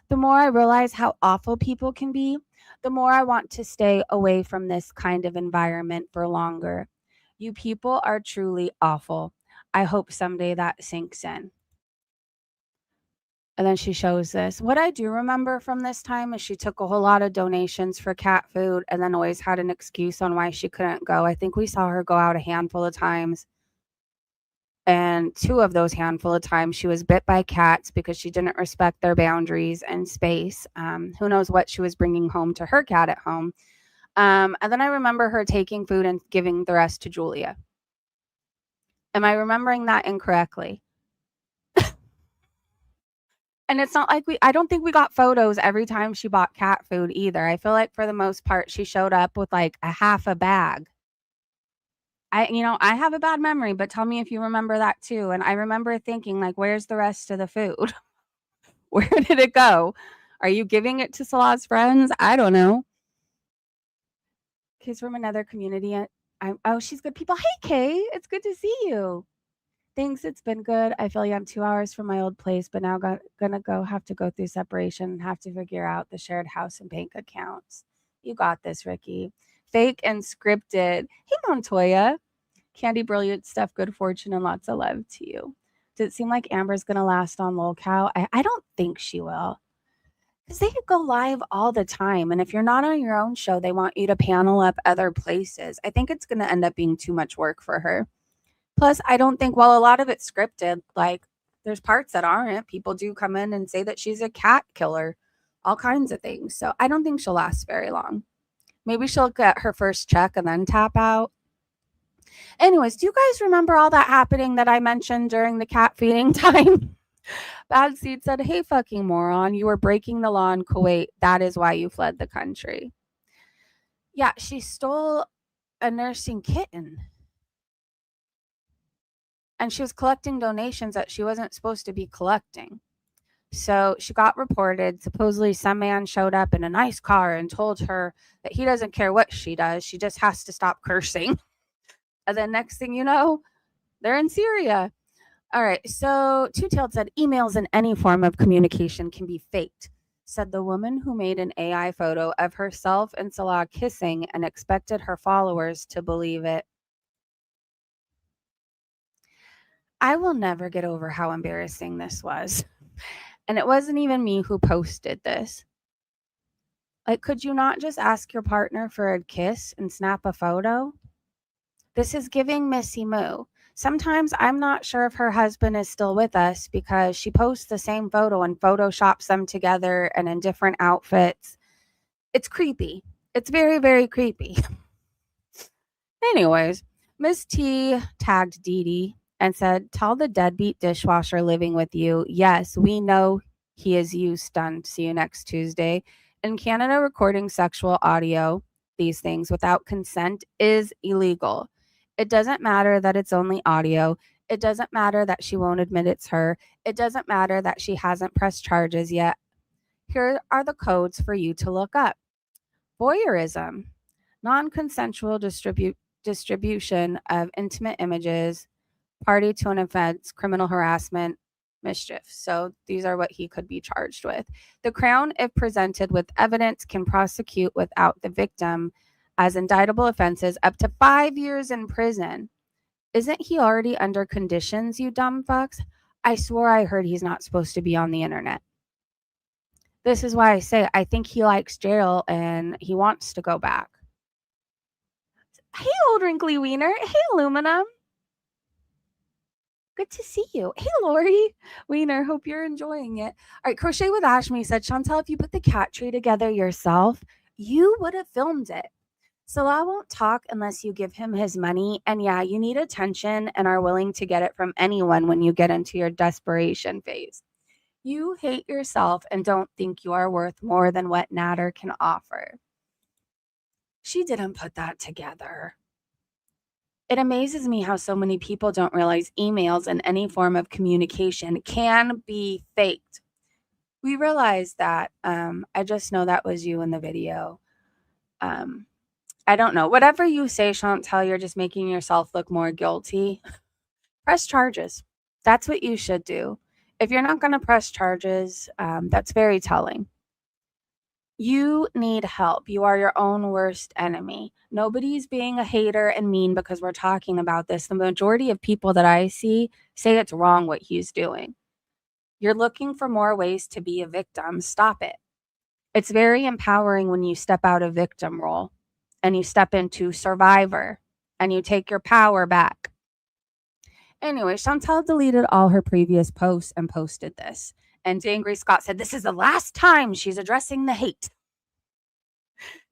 The more I realize how awful people can be, the more I want to stay away from this kind of environment for longer. You people are truly awful. I hope someday that sinks in. And then she shows this. What I do remember from this time is she took a whole lot of donations for cat food and then always had an excuse on why she couldn't go. I think we saw her go out a handful of times. And 2 of those handful of times she was bit by cats because she didn't respect their boundaries and space. Who knows what she was bringing home to her cat at home. And then I remember her taking food and giving the rest to Julia. Am I remembering that incorrectly? And it's not like I don't think we got photos every time she bought cat food either. I feel like for the most part, she showed up with like a half a bag. I have a bad memory, but tell me if you remember that too. And I remember thinking, like, where's the rest of the food? Where did it go? Are you giving it to Salah's friends? I don't know. Kids from another community. Oh, she's good people. Hey, Kay, it's good to see you. Thanks, it's been good. I feel like I'm 2 hours from my old place, but now gonna have to go through separation and have to figure out the shared house and bank accounts. You got this, Ricky. Fake and scripted. Hey, Montoya. Candy, brilliant stuff, good fortune, and lots of love to you. Does it seem like Amber's gonna last on Lolcow? I don't think she will. Because they go live all the time. And if you're not on your own show, they want you to panel up other places. I think it's going to end up being too much work for her. Plus, I don't think, well, a lot of it's scripted. Like, there's parts that aren't. People do come in and say that she's a cat killer, all kinds of things. So I don't think she'll last very long. Maybe she'll get her first check and then tap out. Anyways, do you guys remember all that happening that I mentioned during the cat feeding time? Bad Seed said, hey, fucking moron, you were breaking the law in Kuwait. That is why you fled the country. Yeah, she stole a nursing kitten. And she was collecting donations that she wasn't supposed to be collecting. So she got reported. Supposedly some man showed up in a nice car and told her that he doesn't care what she does. She just has to stop cursing. And then next thing you know, they're in Syria. All right, so Two-Tailed said emails and any form of communication can be faked, said the woman who made an AI photo of herself and Salah kissing and expected her followers to believe it. I will never get over how embarrassing this was. And it wasn't even me who posted this. Like, could you not just ask your partner for a kiss and snap a photo? This is giving Missy Moo. Sometimes I'm not sure if her husband is still with us because she posts the same photo and photoshops them together and in different outfits. It's creepy. It's very, very creepy. Anyways, Miss T tagged Dee Dee and said, tell the deadbeat dishwasher living with you, yes, we know he is you, stunned. See you next Tuesday. In Canada, recording sexual audio, these things, without consent is illegal. It doesn't matter that it's only audio. It doesn't matter that she won't admit it's her. It doesn't matter that she hasn't pressed charges yet. Here are the codes for you to look up. Voyeurism, non-consensual distribution of intimate images, party to an offense, criminal harassment, mischief. So these are what he could be charged with. The Crown, if presented with evidence, can prosecute without the victim as indictable offenses up to 5 years in prison. Isn't he already under conditions, you dumb fucks? I swore I heard he's not supposed to be on the internet. This is why I say I think he likes jail and he wants to go back. Hey, old wrinkly wiener. Hey, aluminum. Good to see you. Hey, Lori. Wiener, hope you're enjoying it. All right, Crochet with Ashmi said, Chantal, if you put the cat tree together yourself, you would have filmed it. Salah won't talk unless you give him his money. And yeah, you need attention and are willing to get it from anyone when you get into your desperation phase. You hate yourself and don't think you are worth more than what Natter can offer. She didn't put that together. It amazes me how so many people don't realize emails and any form of communication can be faked. We realize that. I just know that was you in the video. I don't know. Whatever you say, Chantal, you're just making yourself look more guilty. Press charges. That's what you should do. If you're not going to press charges, that's very telling. You need help. You are your own worst enemy. Nobody's being a hater and mean because we're talking about this. The majority of people that I see say it's wrong what he's doing. You're looking for more ways to be a victim. Stop it. It's very empowering when you step out of victim role and you step into survivor and you take your power back. Anyway, Chantal deleted all her previous posts and posted this. And Angry Scott said, this is the last time she's addressing the hate.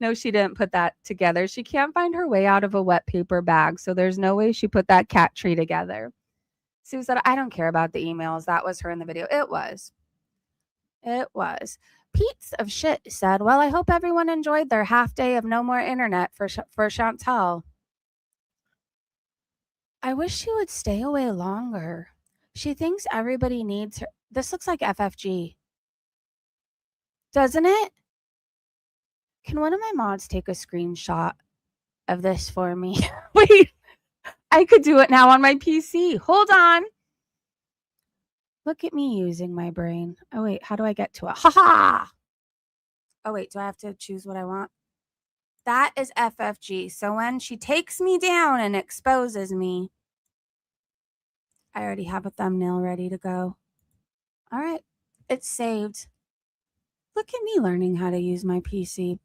No, she didn't put that together. She can't find her way out of a wet paper bag, so there's no way she put that cat tree together. Sue said, I don't care about the emails. That was her in the video. It was. It was. Pete's of shit said, well, I hope everyone enjoyed their half day of no more internet for Chantal. I wish she would stay away longer. She thinks everybody needs her. This looks like FFG. Doesn't it? Can one of my mods take a screenshot of this for me? Wait, I could do it now on my PC. Hold on. Look at me using my brain. Oh, wait, how do I get to it? Ha ha! Oh, wait, do I have to choose what I want? That is FFG. So when she takes me down and exposes me, I already have a thumbnail ready to go. All right, it's saved. Look at me learning how to use my PC.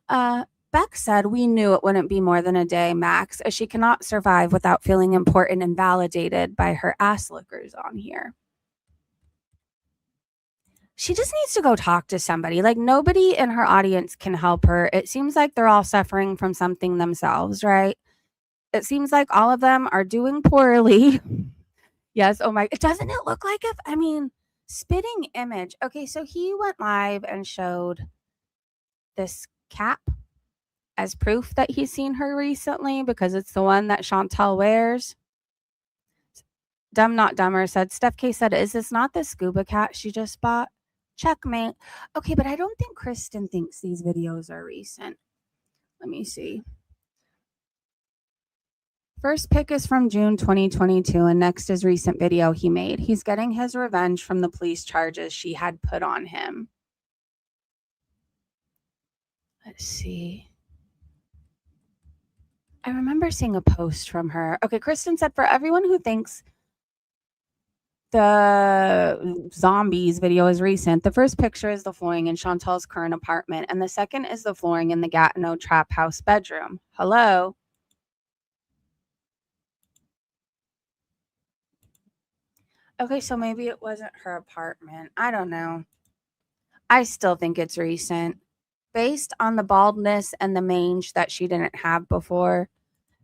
Beck said we knew it wouldn't be more than a day max, as she cannot survive without feeling important and validated by her ass lickers on here. She just needs to go talk to somebody. Like, nobody in her audience can help her. It seems like they're all suffering from something themselves, right? It seems like all of them are doing poorly. Yes. Oh my, doesn't it look like spitting image. Okay, so he went live and showed this cap as proof that he's seen her recently because it's the one that Chantal wears. Dumb Not Dumber said, Steph K said, is this not the scuba cat she just bought? Checkmate. Okay, but I don't think Kristen thinks these videos are recent. Let me see. First pic is from June 2022, and next is recent video he made. He's getting his revenge from the police charges she had put on him. Let's see. I remember seeing a post from her. Okay, Kristen said, for everyone who thinks the zombies video is recent, the first picture is the flooring in Chantal's current apartment, and the second is the flooring in the Gatineau trap house bedroom. Hello? Okay, so maybe it wasn't her apartment. I don't know. I still think it's recent. Based on the baldness and the mange that she didn't have before,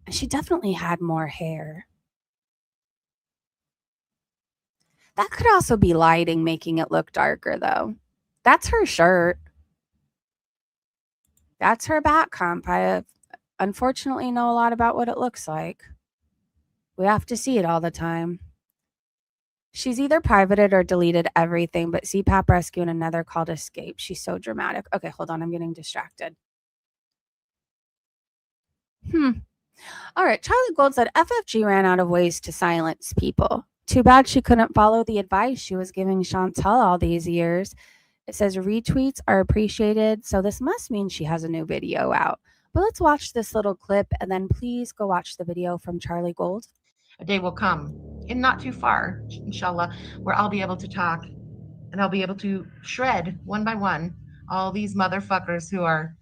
she definitely had more hair. That could also be lighting making it look darker, though. That's her shirt. That's her back comp. I unfortunately know a lot about what it looks like. We have to see it all the time. She's either privated or deleted everything, but CPAP rescue and another called escape. She's so dramatic. Okay, hold on. I'm getting distracted. All right. Charlie Gold said FFG ran out of ways to silence people. Too bad she couldn't follow the advice she was giving Chantal all these years. It says retweets are appreciated, so this must mean she has a new video out. But let's watch this little clip, and then please go watch the video from Charlie Gold. A day will come, and not too far, inshallah, where I'll be able to talk, and I'll be able to shred one by one all these motherfuckers who are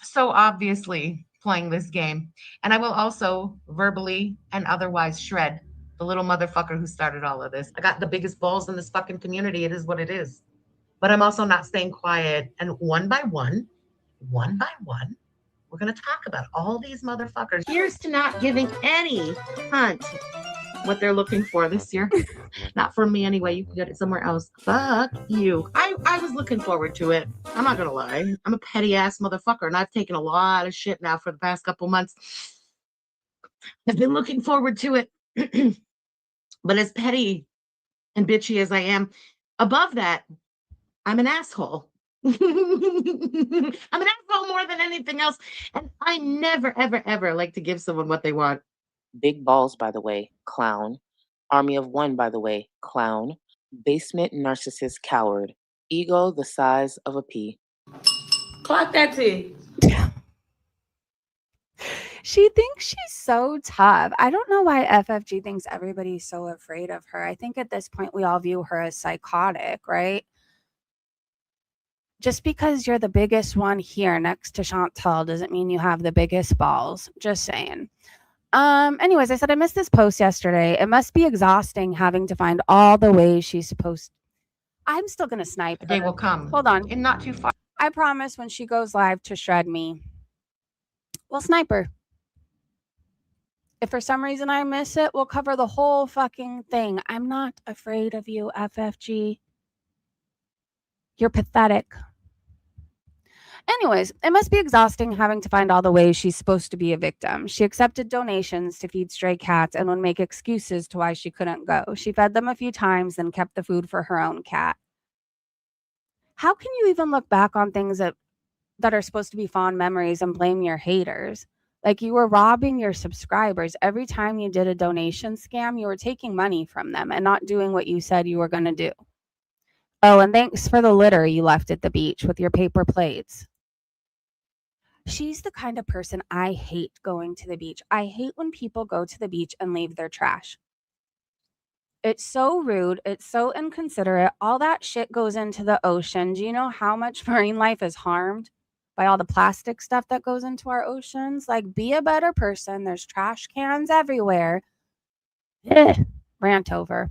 so obviously playing this game. And I will also verbally and otherwise shred the little motherfucker who started all of this. I got the biggest balls in this fucking community. It is what it is. But I'm also not staying quiet. And one by one, we're going to talk about all these motherfuckers. Here's to not giving any cunt what they're looking for this year. Not from me anyway. You can get it somewhere else. Fuck you. I was looking forward to it. I'm not gonna lie. I'm a petty ass motherfucker, and I've taken a lot of shit now for the past couple months. I've been looking forward to it. But as petty and bitchy as I am, above that, I'm an asshole. I'm an asshole more than anything else. And I never, ever, ever like to give someone what they want. Big balls, by the way, clown. Army of one, by the way, clown. Basement narcissist coward. Ego the size of a pea. Clock that T. She thinks she's so tough. I don't know why FFG thinks everybody's so afraid of her. I think at this point we all view her as psychotic, right? Just because you're the biggest one here next to Chantal doesn't mean you have the biggest balls. Just saying. Anyways, I said I missed this post yesterday. It must be exhausting having to find all the ways she's supposed. I'm still gonna snipe her. A day will come. Hold on. And not too far. I promise when she goes live to shred me, we'll snipe her. If for some reason I miss it, we'll cover the whole fucking thing. I'm not afraid of you, FFG. You're pathetic. Anyways, it must be exhausting having to find all the ways she's supposed to be a victim. She accepted donations to feed stray cats and would make excuses to why she couldn't go. She fed them a few times, then kept the food for her own cat. How can you even look back on things that are supposed to be fond memories and blame your haters? Like, you were robbing your subscribers. Every time you did a donation scam, you were taking money from them and not doing what you said you were going to do. Oh, and thanks for the litter you left at the beach with your paper plates. She's the kind of person I hate going to the beach. I hate when people go to the beach and leave their trash. It's so rude. It's so inconsiderate. All that shit goes into the ocean. Do you know how much marine life is harmed by all the plastic stuff that goes into our oceans? Like, be a better person. There's trash cans everywhere. Ugh. Rant over.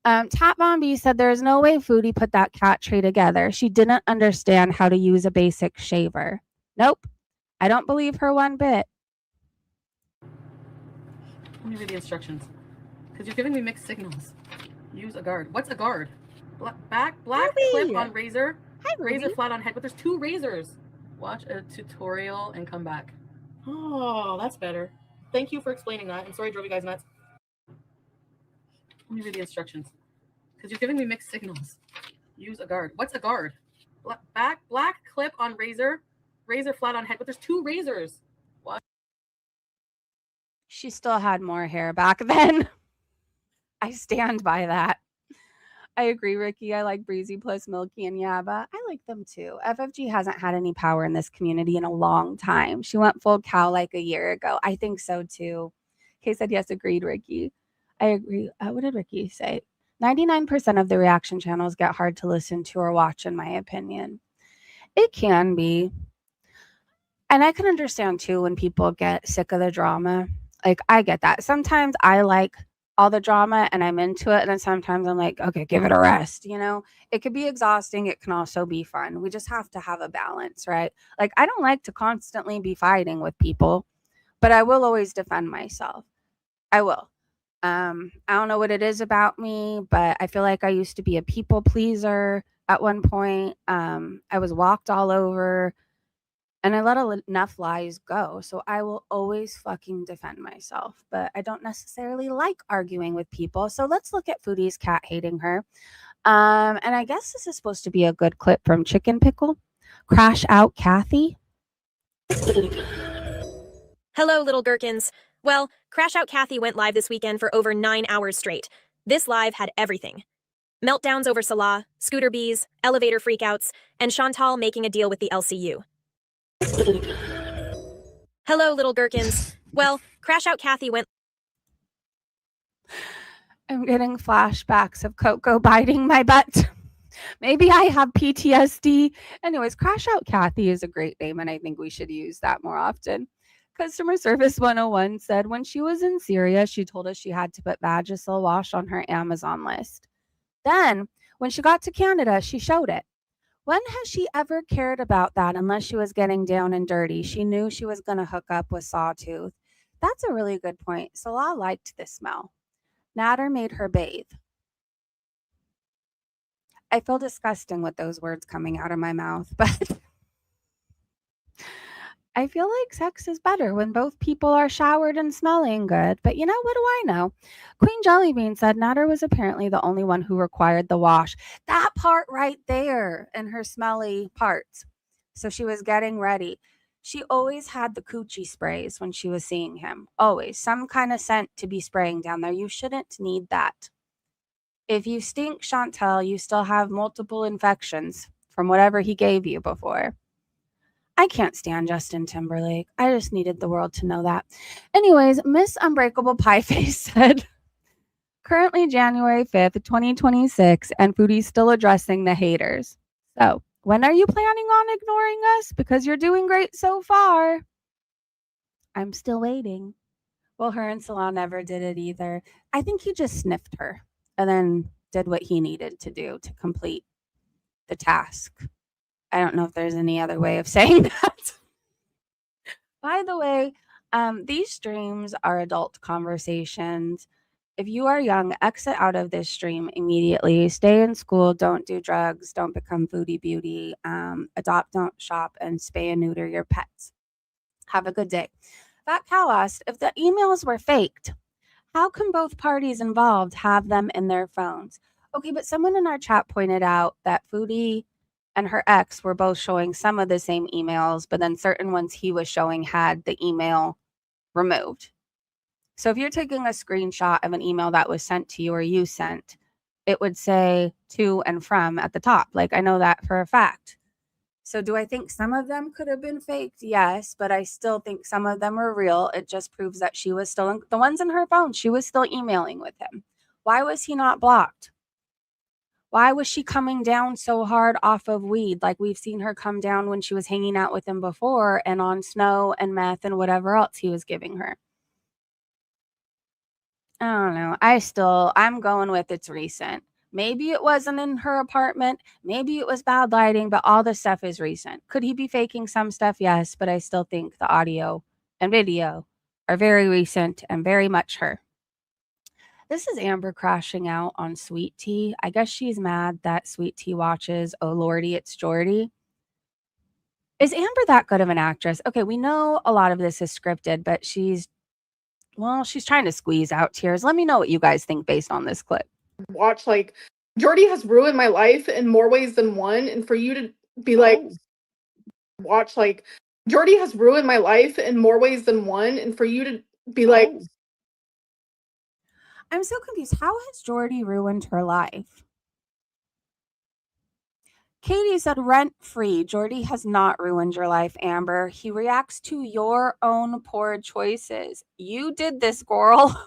Tat Bombi said there's no way Foodie put that cat tray together. She didn't understand how to use a basic shaver. Nope. I don't believe her one bit. Let me read the instructions. Because you're giving me mixed signals. Use a guard. What's a guard? Black clip on razor. Hi, razor Ruby. flat on head, but there's 2 razors. Watch a tutorial and come back. Oh, that's better. Thank you for explaining that. I'm sorry I drove you guys nuts. Let me read the instructions. Because you're giving me mixed signals. Use a guard. What's a guard? Black clip on razor. Razor flat on head, but there's 2 razors. What? She still had more hair back then. I stand by that. I agree, Ricky. I like Breezy plus Milky and Yaba. I like them too. FFG hasn't had any power in this community in a long time. She went full cow like a year ago. I think so too. Kay said yes, agreed, Ricky. I agree. What did Ricky say? 99% of the reaction channels get hard to listen to or watch, in my opinion. It can be. And I can understand too when people get sick of the drama. Like, I get that. Sometimes I like all the drama and I'm into it. And then sometimes I'm like, okay, give it a rest. You know, it could be exhausting. It can also be fun. We just have to have a balance, right? Like, I don't like to constantly be fighting with people, but I will always defend myself. I will. I don't know what it is about me, but I feel like I used to be a people pleaser at one point. I was walked all over. And I let enough lies go. So I will always fucking defend myself. But I don't necessarily like arguing with people. So let's look at Foodie's cat hating her. And I guess this is supposed to be a good clip from Chicken Pickle. Crash Out Kathy. Hello, little gherkins. Well, Crash Out Kathy went live this weekend for over 9 hours straight. This live had everything. Meltdowns over Salah, scooter bees, elevator freakouts, and Chantal making a deal with the LCU. Hello, little gherkins. Well, Crash Out Kathy went... I'm getting flashbacks of Coco biting my butt. Maybe I have PTSD. Anyways, Crash Out Kathy is a great name, and I think we should use that more often. Customer Service 101 said when she was in Syria, she told us she had to put Vagisil wash on her Amazon list. Then, when she got to Canada, she showed it. When has she ever cared about that unless she was getting down and dirty? She knew she was going to hook up with Sawtooth. That's a really good point. Salah liked the smell. Natter made her bathe. I feel disgusting with those words coming out of my mouth, but I feel like sex is better when both people are showered and smelling good. But you know, what do I know? Queen Jellybean said Natter was apparently the only one who required the wash. That part right there in her smelly parts. So she was getting ready. She always had the coochie sprays when she was seeing him. Always. Some kind of scent to be spraying down there. You shouldn't need that. If you stink, Chantal, you still have multiple infections from whatever he gave you before. I can't stand Justin Timberlake. I just needed the world to know that. Anyways, Miss Unbreakable Pieface said, currently January 5th, 2026, and Foodie's still addressing the haters. So, when are you planning on ignoring us? Because you're doing great so far. I'm still waiting. Well, her and Salah never did it either. I think he just sniffed her and then did what he needed to do to complete the task. I don't know if there's any other way of saying that. By the way, these streams are adult conversations. if you are young, exit out of this stream immediately. Stay in school. Don't do drugs. Don't become foodie beauty. Adopt, don't shop, and spay and neuter your pets. Have a good day. Fat Cow asked, if the emails were faked, how can both parties involved have them in their phones? Okay, but someone in our chat pointed out that Foodie and her ex were both showing some of the same emails, but then certain ones he was showing had the email removed. So if you're taking a screenshot of an email that was sent to you or you sent, it would say to and from at the top. Like, I know that for a fact. So do I think some of them could have been faked? Yes, but I still think some of them are real. It just proves that she was still the ones in her phone. She was still emailing with him. Why was he not blocked? Why was she coming down so hard off of weed? Like we've seen her come down when she was hanging out with him before and on snow and meth and whatever else he was giving her. I don't know. I'm going with it's recent. Maybe it wasn't in her apartment. Maybe it was bad lighting, but all this stuff is recent. Could he be faking some stuff? Yes, but I still think the audio and video are very recent and very much her. This is Amber crashing out on Sweet Tea. I guess she's mad that Sweet Tea watches Oh Lordy, It's Jordy. Is Amber that good of an actress? Okay, we know a lot of this is scripted, but she's trying to squeeze out tears. Let me know what you guys think based on this clip. Watch, like, Jordy has ruined my life in more ways than one. And for you to be like, watch, like, Jordy has ruined my life in more ways than one. And for you to be like, I'm so confused. How has Jordy ruined her life? Katie said rent free. Jordy has not ruined your life, Amber. He reacts to your own poor choices. You did this, girl.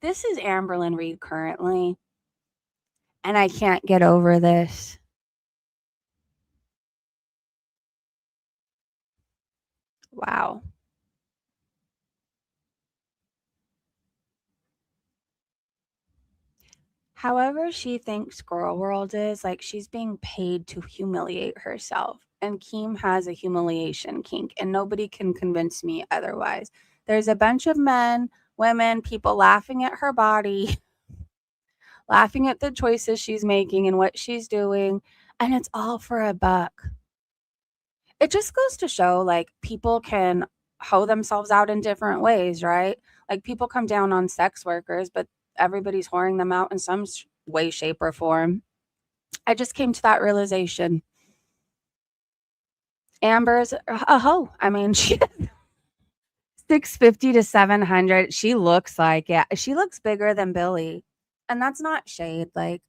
This is Amberlyn Reed currently. And I can't get over this. Wow. However she thinks Girl World is, like she's being paid to humiliate herself. And Keem has a humiliation kink, and nobody can convince me otherwise. There's a bunch of men, women, people laughing at her body, laughing at the choices she's making and what she's doing, and it's all for a buck. It just goes to show, like, people can hoe themselves out in different ways, right? Like, people come down on sex workers, but everybody's whoring them out in some way, shape, or form. I just came to that realization. Amber's a hoe. I mean, she 650 to 700. She looks like, yeah, she looks bigger than Billy. And that's not shade. Like,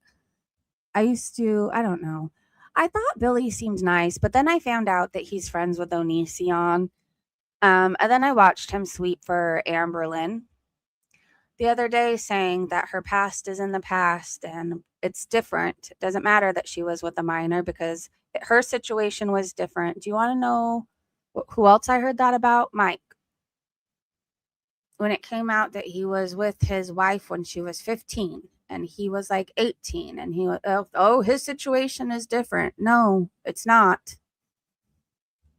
I don't know. I thought Billy seemed nice, but then I found out that he's friends with Onision. And then I watched him sweep for Amberlyn the other day, saying that her past is in the past and it's different. It doesn't matter that she was with a minor because her situation was different. Do you want to know who else I heard that about? Mike. When it came out that he was with his wife when she was 15 and he was like 18 and he was, oh, his situation is different. No, it's not.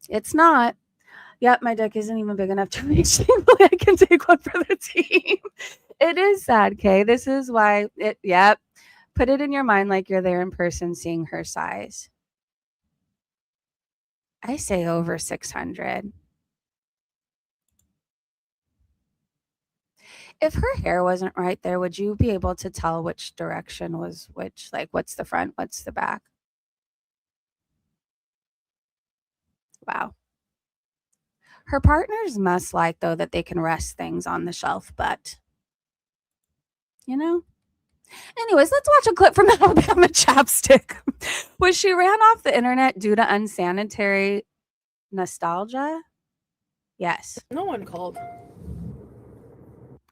It's not. Yep, my dick isn't even big enough to reach. I can take one for the team. It is sad, Kay. This is why yep. Put it in your mind like you're there in person seeing her size. I say over 600. If her hair wasn't right there, would you be able to tell which direction was which? Like, what's the front? What's the back? Wow. Her partners must like, though, that they can rest things on the shelf, but, you know. Anyways, let's watch a clip from Alabama Chapstick. Was she ran off the internet due to unsanitary nostalgia? Yes. No one called.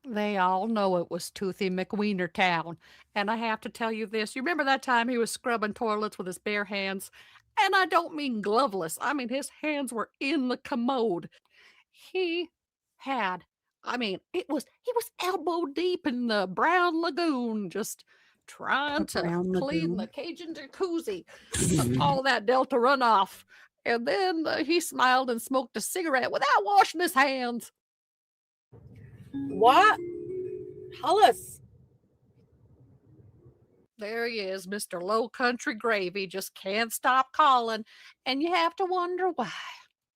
They all know it was Toothy McWiener Town. And I have to tell you this. You remember that time he was scrubbing toilets with his bare hands? And I don't mean gloveless. I mean his hands were in the commode. He was elbow deep in the brown lagoon, just trying to clean the Cajun jacuzzi of all that Delta runoff. And then he smiled and smoked a cigarette without washing his hands. What? Hollis. There he is, Mr. Low Country Gravy. Just can't stop calling. And you have to wonder why.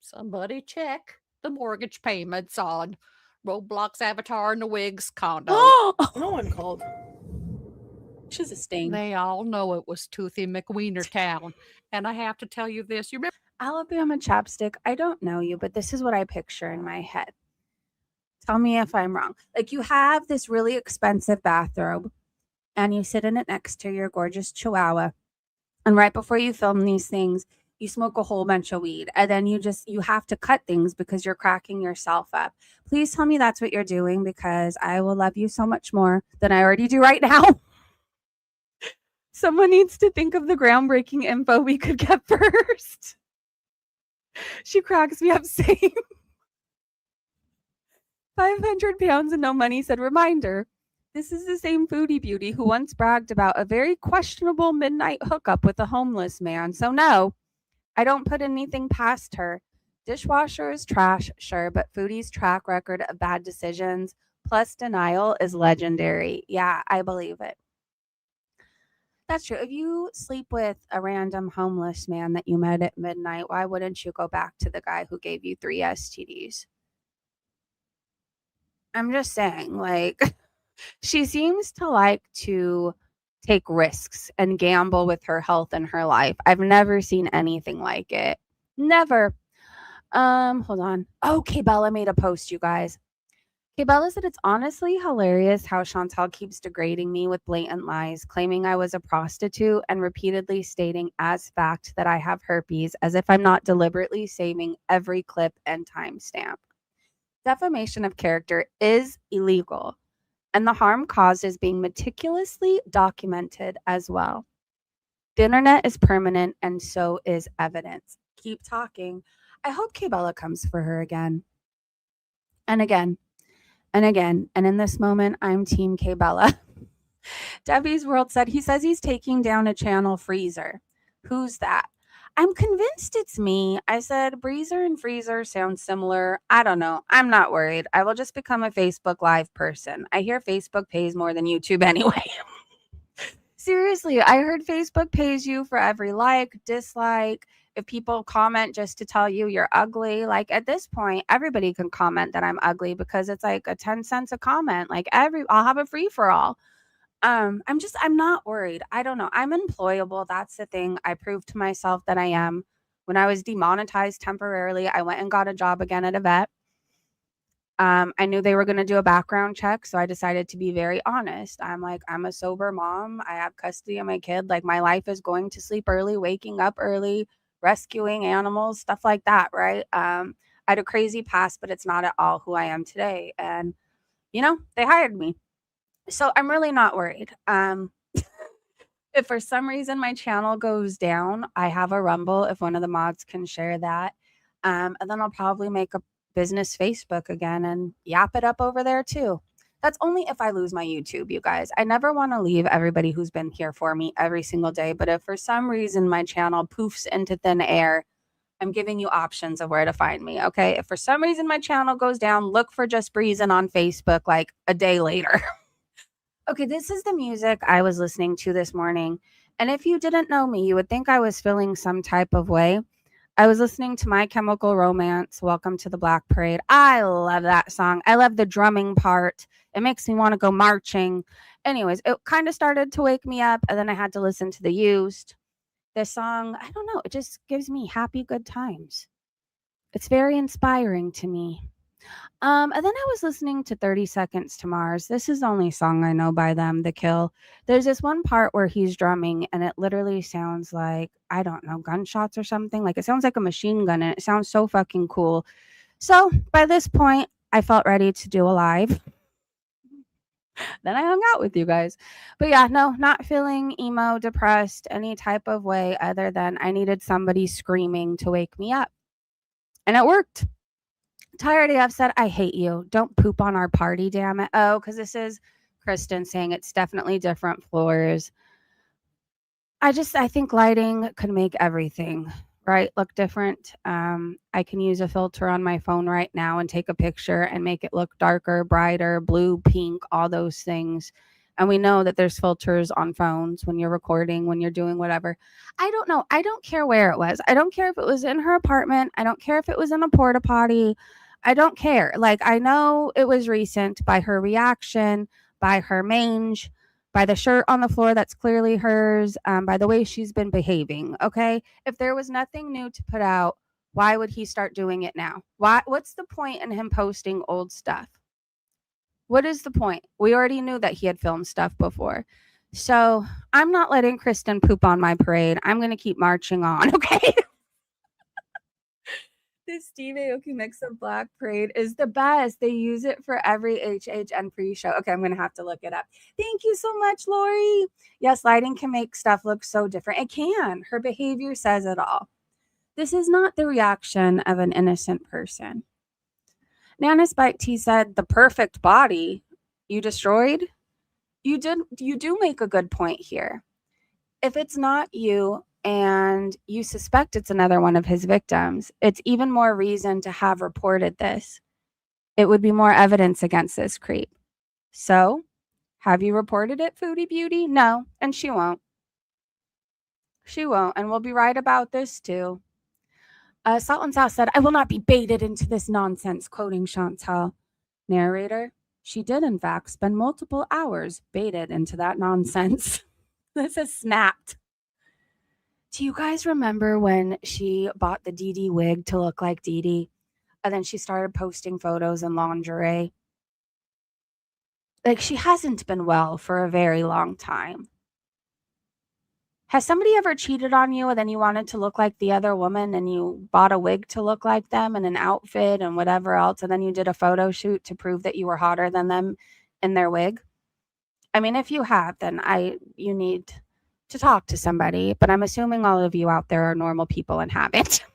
Somebody check the mortgage payments on Roblox Avatar and the Wigs condo. No one called. She's a stain. They all know it was Toothy McWiener Town. And I have to tell you this. You remember Alabama chapstick, I don't know you, but this is what I picture in my head. Tell me if I'm wrong. Like, you have this really expensive bathrobe and you sit in it next to your gorgeous chihuahua. And right before you film these things, you smoke a whole bunch of weed. And then you have to cut things because you're cracking yourself up. Please tell me that's what you're doing, because I will love you so much more than I already do right now. Someone needs to think of the groundbreaking info we could get first. She cracks me up saying 500 pounds and no money said, reminder, this is the same Foodie Beauty who once bragged about a very questionable midnight hookup with a homeless man. So no, I don't put anything past her. Dishwasher is trash, sure, but Foodie's track record of bad decisions plus denial is legendary. Yeah, I believe it. That's true. If you sleep with a random homeless man that you met at midnight, why wouldn't you go back to the guy who gave you 3 STDs? I'm just saying, like, she seems to like to take risks and gamble with her health and her life. I've never seen anything like it. Never. Hold on. Okay, Bella made a post, you guys. Okay, Bella said it's honestly hilarious how Chantal keeps degrading me with blatant lies, claiming I was a prostitute and repeatedly stating as fact that I have herpes, as if I'm not deliberately saving every clip and timestamp. Defamation of character is illegal, and the harm caused is being meticulously documented as well. The internet is permanent, and so is evidence. Keep talking. I hope K-Bella comes for her again. And again. And again. And in this moment, I'm Team K-Bella. Debbie's World said, he says he's taking down a channel freezer. Who's that? I'm convinced it's me. I said, Breezer and Freezer sound similar. I don't know. I'm not worried. I will just become a Facebook Live person. I hear Facebook pays more than YouTube anyway. Seriously, I heard Facebook pays you for every like, dislike. If people comment just to tell you you're ugly, like at this point, everybody can comment that I'm ugly because it's like a 10 cents a comment. Like I'll have a free for all. I'm not worried. I don't know. I'm employable. That's the thing. I proved to myself that I am. When I was demonetized temporarily, I went and got a job again at a vet. I knew they were going to do a background check, so I decided to be very honest. I'm like, I'm a sober mom. I have custody of my kid. Like, my life is going to sleep early, waking up early, rescuing animals, stuff like that, right? I had a crazy past, but it's not at all who I am today. And, they hired me. So I'm really not worried. If for some reason my channel goes down, I have a Rumble if one of the mods can share that. And then I'll probably make a business Facebook again and yap it up over there too. That's only if I lose my YouTube, you guys. I never want to leave everybody who's been here for me every single day. But if for some reason my channel poofs into thin air, I'm giving you options of where to find me. Okay. If for some reason my channel goes down, look for Just Breezin' on Facebook like a day later. Okay, this is the music I was listening to this morning. And if you didn't know me, you would think I was feeling some type of way. I was listening to My Chemical Romance, Welcome to the Black Parade. I love that song. I love the drumming part. It makes me want to go marching. Anyways, it kind of started to wake me up, and then I had to listen to The Used. This song, I don't know, it just gives me happy, good times. It's very inspiring to me. And then I was listening to 30 Seconds to Mars. This is the only song I know by them, The Kill. There's this one part where he's drumming and it literally sounds like, I don't know, gunshots or something. Like it sounds like a machine gun and it sounds so fucking cool. So by this point, I felt ready to do a live. Then I hung out with you guys. But yeah, no, not feeling emo, depressed, any type of way other than I needed somebody screaming to wake me up. And it worked. Tired AF said, I hate you. Don't poop on our party, damn it. Oh, because this is Kristen saying it's definitely different floors. I think lighting could make everything right? Look different. I can use a filter on my phone right now and take a picture and make it look darker, brighter, blue, pink, all those things. And we know that there's filters on phones when you're recording, when you're doing whatever. I don't know. I don't care where it was. I don't care if it was in her apartment. I don't care if it was in a porta potty. I don't care. Like, I know it was recent by her reaction, by her mange, by the shirt on the floor that's clearly hers, by the way she's been behaving. Okay. If there was nothing new to put out, why would he start doing it now? What's the point in him posting old stuff? What is the point? We already knew that he had filmed stuff before. So I'm not letting Kristen poop on my parade. I'm going to keep marching on. Okay. This Steve Aoki Mix of Black parade is the best. They use it for every HHN pre-show. Okay, I'm going to have to look it up. Thank you so much, Lori. Yes, lighting can make stuff look so different. It can. Her behavior says it all. This is not the reaction of an innocent person. Nana Spike T said, the perfect body you destroyed. You do make a good point here. If it's not you and you suspect it's another one of his victims, it's even more reason to have reported this. It would be more evidence against this creep. So, have you reported it, Foodie Beauty? No, and she won't. She won't, and we'll be right about this too. Salt and South said, I will not be baited into this nonsense, quoting Chantal. Narrator, she did in fact spend multiple hours baited into that nonsense. This is snapped. Do you guys remember when she bought the Dee Dee wig to look like Dee Dee? And then she started posting photos in lingerie. Like, she hasn't been well for a very long time. Has somebody ever cheated on you and then you wanted to look like the other woman and you bought a wig to look like them and an outfit and whatever else, and then you did a photo shoot to prove that you were hotter than them in their wig? I mean, if you have, then you need to talk to somebody, but I'm assuming all of you out there are normal people and haven't.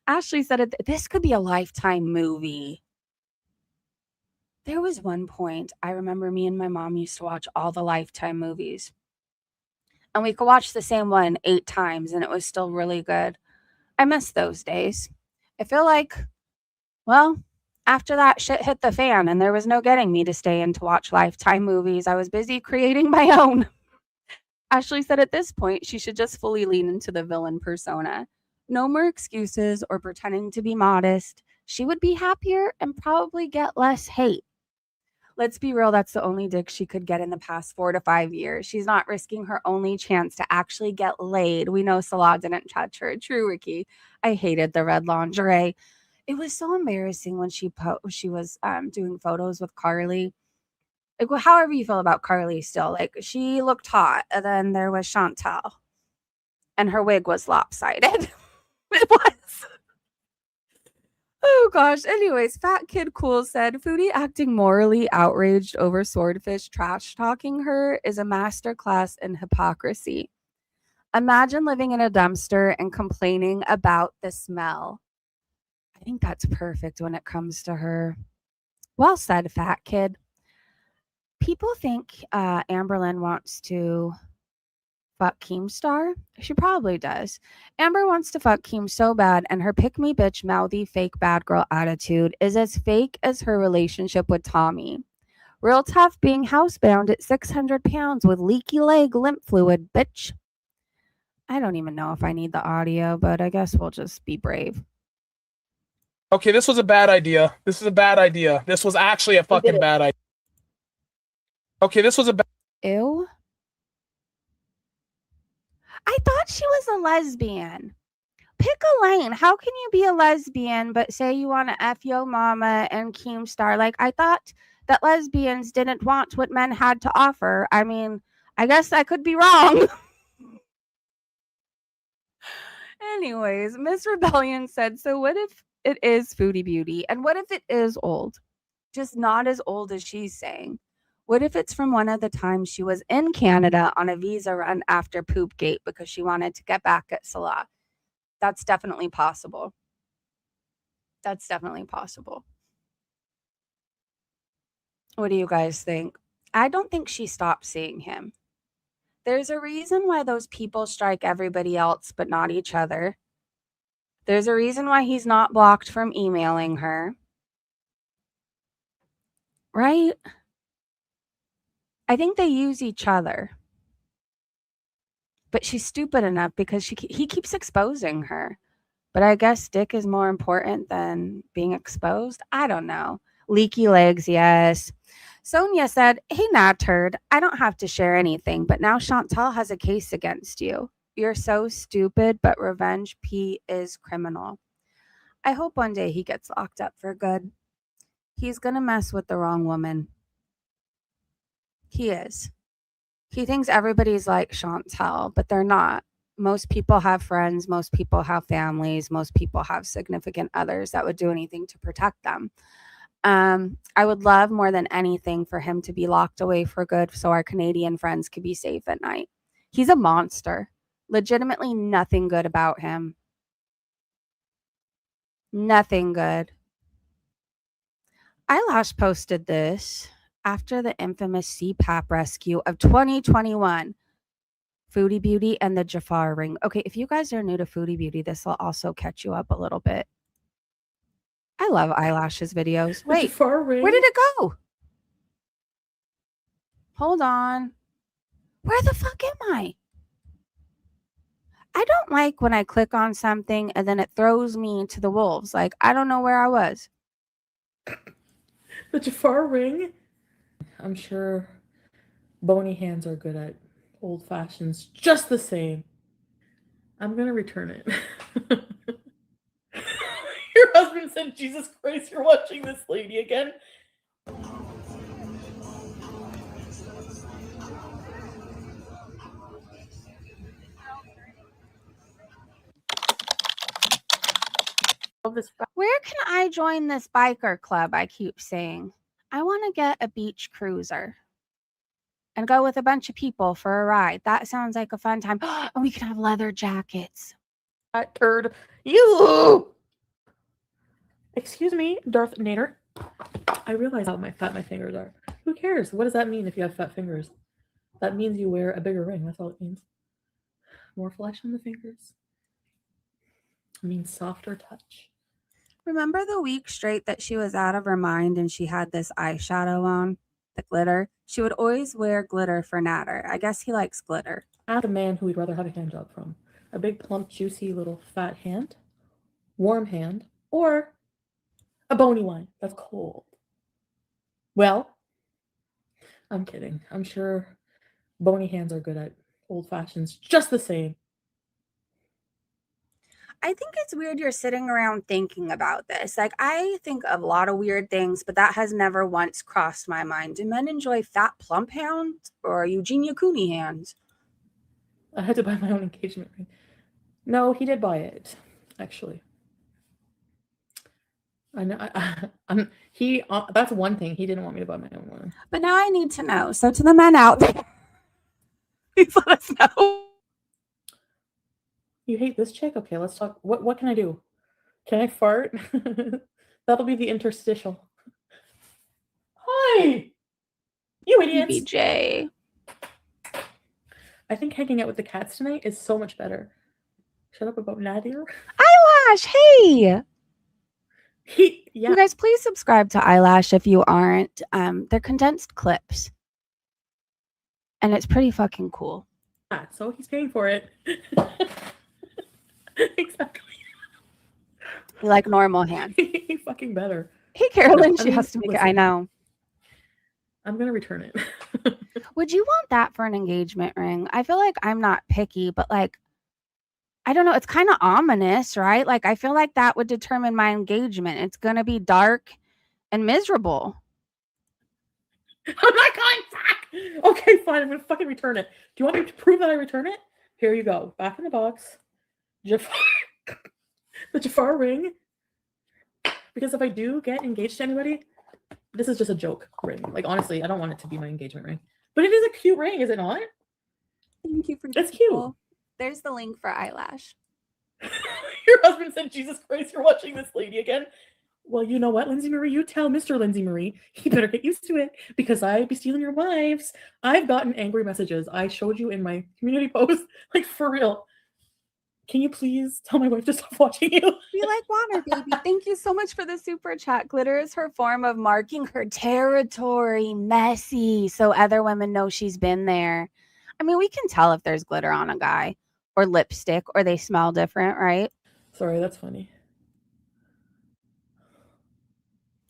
Ashley said this could be a Lifetime movie. There was one point I remember me and my mom used to watch all the Lifetime movies. And we could watch the same one 8 times and it was still really good. I miss those days. I feel like, well, after that shit hit the fan and there was no getting me to stay in to watch Lifetime movies, I was busy creating my own. Ashley said at this point, she should just fully lean into the villain persona. No more excuses or pretending to be modest. She would be happier and probably get less hate. Let's be real, that's the only dick she could get in the past 4 to 5 years. She's not risking her only chance to actually get laid. We know Salah didn't touch her. True, Ricky. I hated the red lingerie. It was so embarrassing when she was doing photos with Carly. Like, well, however you feel about Carly still, like, she looked hot. And then there was Chantal. And her wig was lopsided. It was. Oh gosh. Anyways, Fat Kid Cool said, Foodie acting morally outraged over Swordfish trash talking her is a masterclass in hypocrisy. Imagine living in a dumpster and complaining about the smell. I think that's perfect when it comes to her. Well said, Fat Kid. People think Amberlynn wants to fuck Keemstar. She probably does. Amber wants to fuck Keem so bad, and her pick-me bitch, mouthy, fake bad girl attitude is as fake as her relationship with Tommy. Real tough being housebound at 600 pounds with leaky leg lymph fluid, bitch. I don't even know if I need the audio, but I guess we'll just be brave. Okay, this was a bad idea. This is a bad idea. This was actually a fucking bad idea. Okay, this was a bad... Ew. I thought she was a lesbian. Pick a lane. How can you be a lesbian but say you want to F yo mama and Keemstar? Like, I thought that lesbians didn't want what men had to offer. I mean, I guess I could be wrong. Anyways, Miss Rebellion said, so what if it is Foodie Beauty? And what if it is old? Just not as old as she's saying. What if it's from one of the times she was in Canada on a visa run after Poopgate because she wanted to get back at Salah? That's definitely possible. That's definitely possible. What do you guys think? I don't think she stopped seeing him. There's a reason why those people strike everybody else but not each other. There's a reason why he's not blocked from emailing her. Right? I think they use each other. But she's stupid enough because he keeps exposing her. But I guess dick is more important than being exposed. I don't know. Leaky legs, yes. Sonia said, "Hey, Nat Turd, I don't have to share anything, but now Chantal has a case against you. You're so stupid, but revenge P is criminal. I hope one day he gets locked up for good. He's going to mess with the wrong woman. He is. He thinks everybody's like Chantal, but they're not. Most people have friends. Most people have families. Most people have significant others that would do anything to protect them. I would love more than anything for him to be locked away for good so our Canadian friends could be safe at night. He's a monster. Legitimately nothing good about him. Nothing good." Eyelash posted this after the infamous CPAP rescue of 2021. Foodie Beauty and the Jafar ring. Okay, if you guys are new to Foodie Beauty, this will also catch you up a little bit. I love Eyelash's videos. The Wait, Jafar ring? where did it go? Hold on. Where the fuck am I? I don't like when I click on something and then it throws me to the wolves. Like, I don't know where I was. The Jafar ring? I'm sure bony hands are good at old fashions just the same. I'm gonna return it. Your husband said, "Jesus Christ, you're watching this lady again." Where can I join this biker club I keep saying? I want to get a beach cruiser and go with a bunch of people for a ride. That sounds like a fun time. And we can have leather jackets. That turd. You! Excuse me, Darth Nader. I realize how fat my fingers are. Who cares? What does that mean if you have fat fingers? That means you wear a bigger ring. That's all it means. More flesh on the fingers. It means softer touch. Remember the week straight that she was out of her mind and she had this eyeshadow on? The glitter? She would always wear glitter for Natter. I guess he likes glitter. Ask a man who we'd rather have a hand job from. A big, plump, juicy, little fat hand, warm hand, or a bony one that's cold. Well, I'm kidding. I'm sure bony hands are good at old fashions just the same. I think it's weird you're sitting around thinking about this. Like, I think of a lot of weird things, but that has never once crossed my mind. Do men enjoy fat, plump hands or Eugenia Cooney hands? I had to buy my own engagement ring. No, he did buy it, actually. I know. That's one thing. He didn't want me to buy my own one. But now I need to know. So to the men out there, please let us know. You hate this chick? Okay, let's talk. What can I do? Can I fart? That'll be the interstitial. Hi! You idiots! BJ. I think hanging out with the cats tonight is so much better. Shut up about Nadir. Eyelash, hey! Yeah. You guys, please subscribe to Eyelash if you aren't. They're condensed clips. And it's pretty fucking cool. Yeah, so he's paying for it. Exactly. You like normal hand. He fucking better. Hey, Carolyn, I she mean, has to make it. I listen. know. I'm gonna return it. Would you want that for an engagement ring? I feel like I'm not picky, but like, I don't know. It's kind of ominous, right? Like, I feel like that would determine my engagement. It's going to be dark and miserable. I'm not going back. Okay, fine. I'm gonna fucking return it. Do you want me to prove that I return it? Here you go. Back in the box. Jafar. The Jafar ring. Because if I do get engaged to anybody, this is just a joke ring. Like, honestly, I don't want it to be my engagement ring. But it is a cute ring, is it not? Thank you for It's cute. There's the link for Eyelash. Your husband said, "Jesus Christ, you're watching this lady again." Well, you know what, Lindsay Marie? You tell Mr. Lindsay Marie he better get used to it because I'd be stealing your wives. I've gotten angry messages. I showed you in my community post. Like, for real. Can you please tell my wife to stop watching you? Be like water, baby. Thank you so much for the super chat. Glitter is her form of marking her territory, messy, so other women know she's been there. I mean, we can tell if there's glitter on a guy or lipstick or they smell different, right? Sorry, that's funny.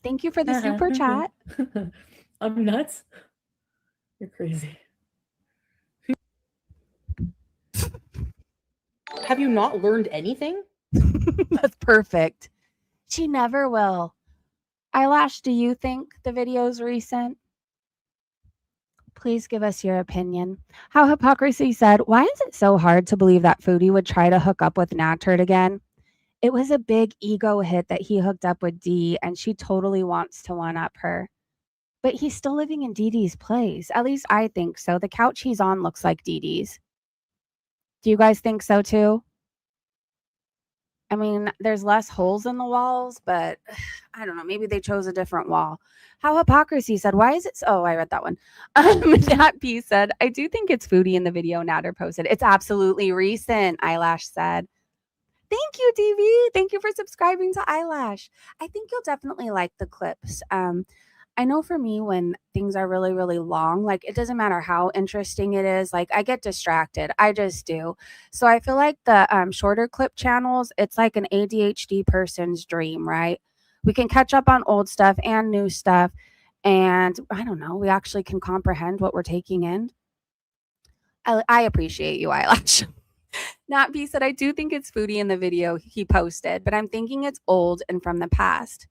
Thank you for the super chat. I'm nuts. You're crazy. Have you not learned anything? That's perfect. She never will. Eyelash, do you think the video's recent? Please give us your opinion. How Hypocrisy said, why is it so hard to believe that Foodie would try to hook up with Naturt again? It was a big ego hit that he hooked up with Dee, and she totally wants to one-up her. But he's still living in Dee Dee's place. At least I think so. The couch he's on looks like Dee Dee's. Do you guys think so too? I mean, there's less holes in the walls, but I don't know. Maybe they chose a different wall. How Hypocrisy said, why is it so? Oh, I read that one. Nat P said, I do think it's Foodie in the video Natter posted. It's absolutely recent, Eyelash said. Thank you, DV. Thank you for subscribing to Eyelash. I think you'll definitely like the clips. I know for me, when things are really, really long, like it doesn't matter how interesting it is, like I get distracted. I just do. So I feel like the shorter clip channels, it's like an ADHD person's dream, right? We can catch up on old stuff and new stuff. And I don't know, we actually can comprehend what we're taking in. I appreciate you, Eyelash. Nat B said, I do think it's Foodie in the video he posted, but I'm thinking it's old and from the past.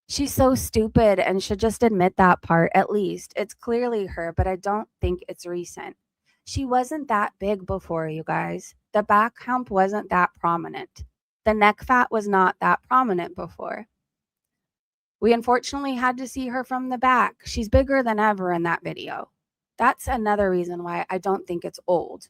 She's so stupid and should just admit that part, at least. It's clearly her, but I don't think it's recent. She wasn't that big before, you guys. The back hump wasn't that prominent. The neck fat was not that prominent before. We unfortunately had to see her from the back. She's bigger than ever in that video. That's another reason why I don't think it's old.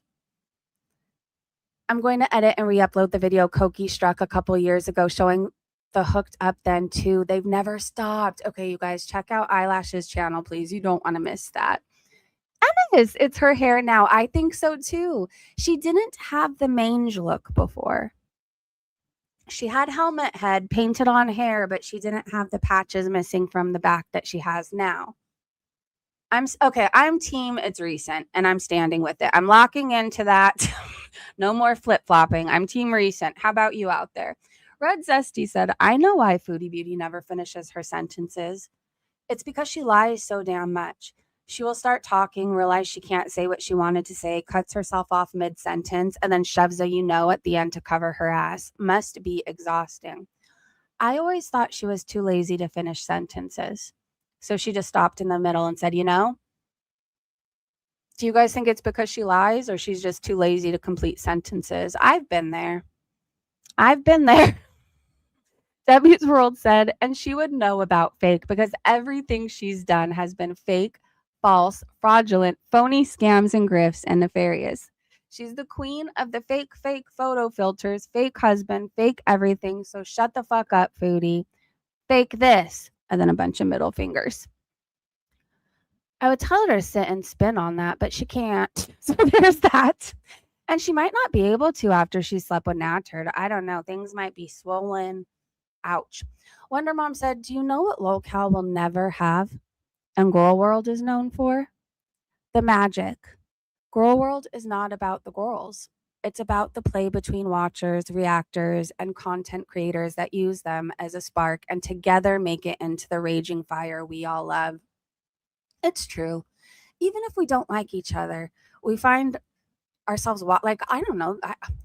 I'm going to edit and re-upload the video Koki struck a couple years ago showing the hooked up then too. They've never stopped. Okay, you guys, check out Eyelash's channel, please. You don't want to miss that. It's her hair now. I think so too. She didn't have the mange look before. She had helmet head, painted on hair, but she didn't have the patches missing from the back that she has now. I'm team it's recent, and I'm standing with it. I'm locking into that. No more flip-flopping. I'm team recent. How about you out there? Red Zesty said, I know why Foodie Beauty never finishes her sentences. It's because she lies so damn much. She will start talking, realize she can't say what she wanted to say, cuts herself off mid-sentence, and then shoves a at the end to cover her ass. Must be exhausting. I always thought she was too lazy to finish sentences. So she just stopped in the middle and said, do you guys think it's because she lies or she's just too lazy to complete sentences? I've been there. Debbie's World said, and she would know about fake because everything she's done has been fake, false, fraudulent, phony scams and grifts and nefarious. She's the queen of the fake photo filters, fake husband, fake everything. So shut the fuck up, Foodie. Fake this. And then a bunch of middle fingers. I would tell her to sit and spin on that, but she can't. So there's that. And she might not be able to after she slept with Naturt. I don't know. Things might be swollen. Ouch. Wonder Mom said, do you know what locale will never have and Girl World is known for? The magic. Girl World is not about the girls. It's about the play between watchers, reactors, and content creators that use them as a spark and together make it into the raging fire we all love. It's true. Even if we don't like each other, we find ourselves, like, I don't know,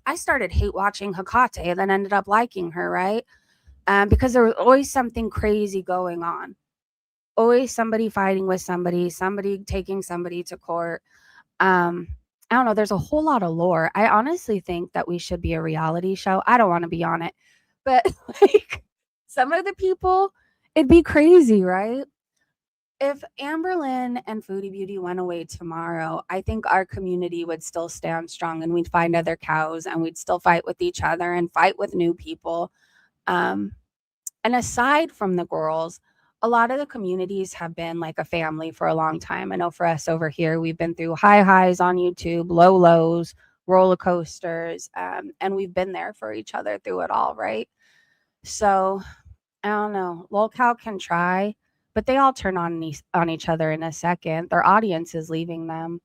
I started hate watching Hecate and then ended up liking her, right? Because there was always something crazy going on. Always somebody fighting with somebody taking somebody to court. I don't know. There's a whole lot of lore. I honestly think that we should be a reality show. I don't want to be on it, but like some of the people, it'd be crazy, right? If Amberlynn and Foodie Beauty went away tomorrow, I think our community would still stand strong and we'd find other cows and we'd still fight with each other and fight with new people. And aside from the girls, a lot of the communities have been like a family for a long time. I know for us over here, we've been through high highs on YouTube, low lows, roller coasters, and we've been there for each other through it all, right? So I don't know. Lolcow can try, but they all turn on each other in a second. Their audience is leaving them.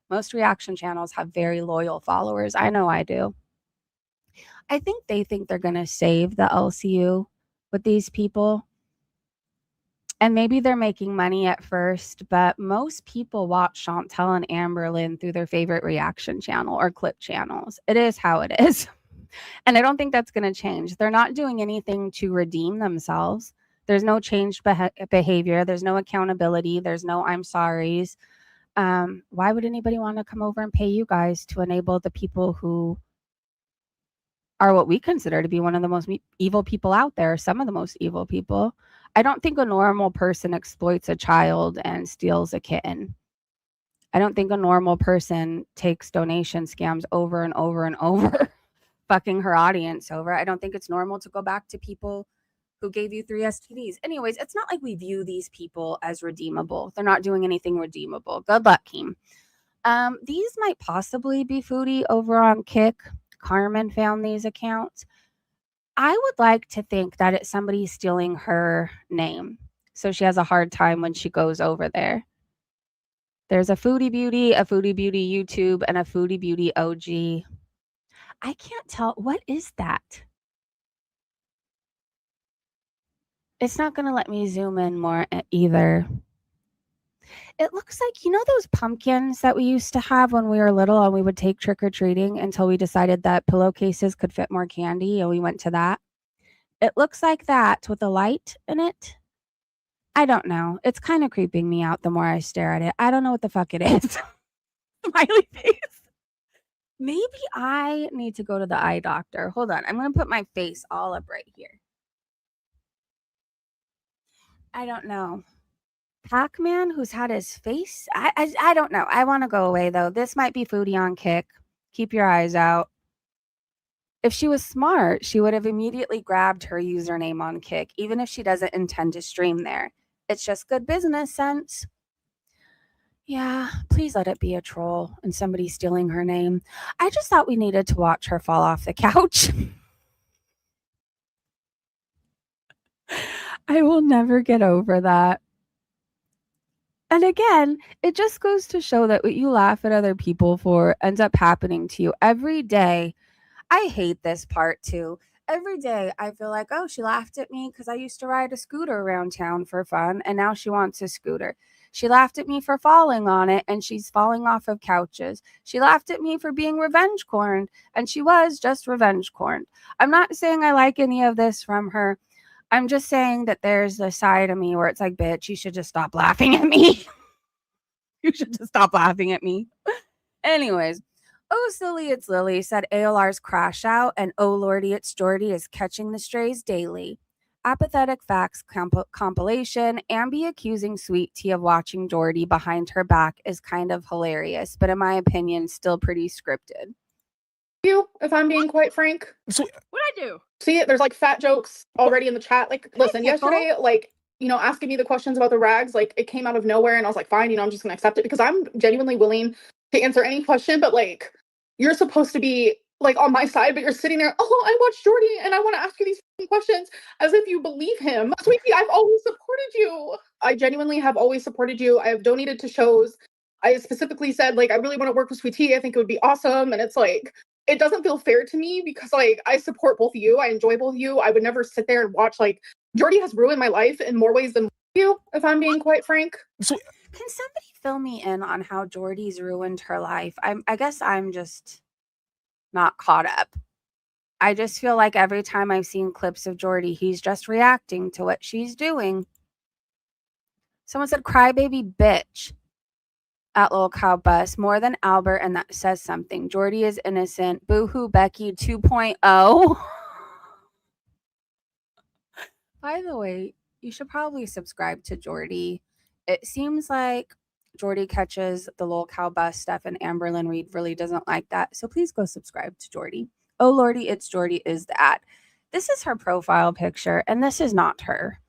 Most reaction channels have very loyal followers. I know I do. I think they think they're going to save the LCU with these people. And maybe they're making money at first, but most people watch Chantal and Amberlynn through their favorite reaction channel or clip channels. It is how it is. And I don't think that's going to change. They're not doing anything to redeem themselves. There's no changed behavior. There's no accountability. There's no I'm sorries. Why would anybody want to come over and pay you guys to enable the people who are what we consider to be one of the most evil people out there, some of the most evil people? I don't think a normal person exploits a child and steals a kitten. I don't think a normal person takes donation scams over and over and over, fucking her audience over. I don't think it's normal to go back to people who gave you 3 STDs. Anyways, it's not like we view these people as redeemable. They're not doing anything redeemable. Good luck, Keem. These might possibly be Foodie over on Kick. Carmen found these accounts. I would like to think that it's somebody stealing her name, so she has a hard time when she goes over there. There's a Foodie Beauty YouTube, and a Foodie Beauty OG. I can't tell. What is that? It's not going to let me zoom in more either. It looks like, you know those pumpkins that we used to have when we were little and we would take trick-or-treating until we decided that pillowcases could fit more candy and we went to that? It looks like that with a light in it. I don't know. It's kind of creeping me out the more I stare at it. I don't know what the fuck it is. Smiley face. Maybe I need to go to the eye doctor. Hold on. I'm going to put my face all up right here. I don't know. Pac-Man who's had his face. I don't know. I want to go away though. This might be Foodie on Kick. Keep your eyes out. If she was smart, she would have immediately grabbed her username on Kick, even if she doesn't intend to stream there. It's just good business sense. Yeah, please let it be a troll and somebody stealing her name. I just thought we needed to watch her fall off the couch. I will never get over that. And again, it just goes to show that what you laugh at other people for ends up happening to you every day. I hate this part too. Every day I feel like, oh, she laughed at me because I used to ride a scooter around town for fun, and now she wants a scooter. She laughed at me for falling on it, and she's falling off of couches. She laughed at me for being revenge corned, and she was just revenge corned. I'm not saying I like any of this from her. I'm just saying that there's a side of me where it's like, bitch, you should just stop laughing at me. You should just stop laughing at me. Anyways, oh, silly, it's Lily said ALR's crash out, and oh, lordy, it's Jordy is catching the strays daily. Apathetic facts compilation. Ambi accusing Sweet Tea of watching Jordy behind her back is kind of hilarious, but in my opinion, still pretty scripted. You, if I'm being quite frank. What'd I do? See, there's like fat jokes already in the chat. Like, listen, yesterday, like, you know, asking me the questions about the rags, like, it came out of nowhere, and I was like, fine, you know, I'm just gonna accept it because I'm genuinely willing to answer any question, but like, you're supposed to be like on my side, but you're sitting there, oh, I watched Jordy and I want to ask you these questions as if you believe him. Sweetie, I've always supported you. I genuinely have always supported you. I have donated to shows. I specifically said, like, I really want to work with Sweetie. I think it would be awesome. And it's like, it doesn't feel fair to me because, like, I support both of you. I enjoy both of you. I would never sit there and watch, like, Jordy has ruined my life in more ways than you, if I'm being quite frank. Can somebody fill me in on how Jordy's ruined her life? I guess I'm just not caught up. I just feel like every time I've seen clips of Jordy, he's just reacting to what she's doing. Someone said, crybaby bitch at Lil Cow Bus, more than Albert, and that says something. Jordy is innocent. Boohoo Becky 2.0. By the way, you should probably subscribe to Jordy. It seems like Jordy catches the Lil Cow Bus stuff, and Amberlynn Reed really doesn't like that. So please go subscribe to Jordy. Oh, lordy, it's Jordy is the ad. This is her profile picture, and this is not her.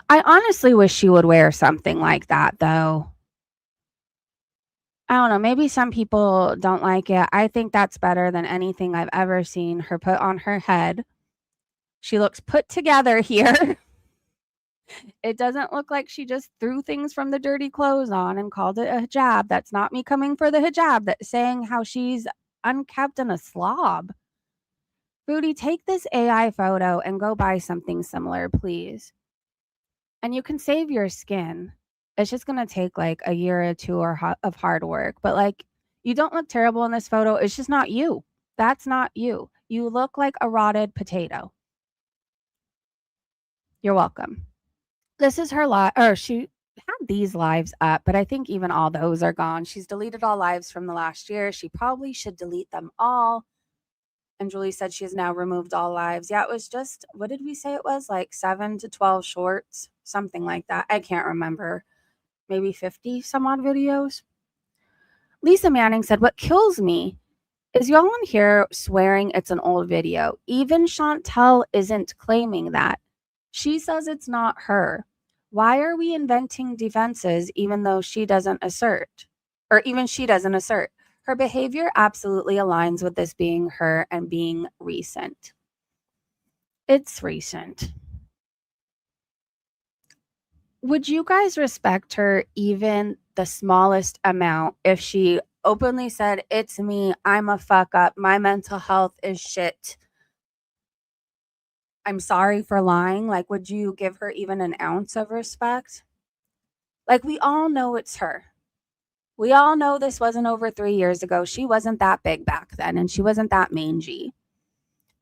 I honestly wish she would wear something like that, though. I don't know. Maybe some people don't like it. I think that's better than anything I've ever seen her put on her head. She looks put together here. It doesn't look like she just threw things from the dirty clothes on and called it a hijab. That's not me coming for the hijab. That's saying how she's unkept and a slob. Foodie, take this AI photo and go buy something similar, please. And you can save your skin. It's just going to take like a year or two of hard work. But like, you don't look terrible in this photo. It's just not you. That's not you. You look like a rotted potato. You're welcome. This is her live, or she had these lives up, but I think even all those are gone. She's deleted all lives from the last year. She probably should delete them all. And Julie said she has now removed all lives. Yeah, it was just, what did we say it was? Like 7 to 12 shorts, something like that. I can't remember. Maybe 50 some odd videos. Lisa Manning said, what kills me is y'all on here swearing it's an old video. Even Chantal isn't claiming that. She says it's not her. Why are we inventing defenses even though she doesn't assert? Or even she doesn't assert. Her behavior absolutely aligns with this being her and being recent. It's recent. Would you guys respect her even the smallest amount if she openly said, it's me, I'm a fuck up, my mental health is shit, I'm sorry for lying? Like, would you give her even an ounce of respect? Like, we all know it's her. We all know this wasn't over 3 years ago. She wasn't that big back then, and she wasn't that mangy.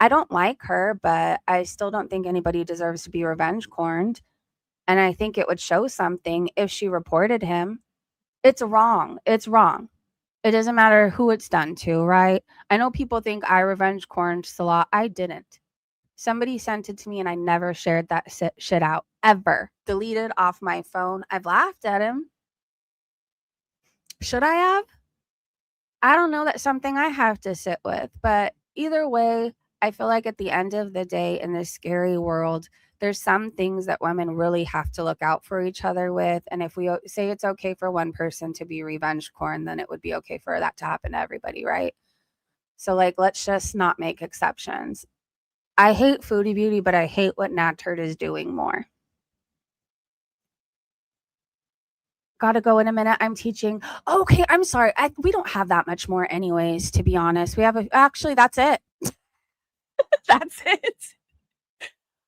I don't like her, but I still don't think anybody deserves to be revenge corned. And I think it would show something if she reported him. It's wrong. It's wrong. It doesn't matter who it's done to, right? I know people think I revenge corned Salah. I didn't. Somebody sent it to me and I never shared that shit out ever. Deleted off my phone. I've laughed at him. Should I have? I don't know. That's something I have to sit with. But either way, I feel like at the end of the day in this scary world, there's some things that women really have to look out for each other with. And if we say it's okay for one person to be revenge corn, then it would be okay for that to happen to everybody, right? So like, let's just not make exceptions. I hate Foodie Beauty, but I hate what Nat Turd is doing more. Gotta go in a minute. I'm teaching. Okay, I'm sorry. We don't have that much more anyways, to be honest. We have actually, that's it. That's it.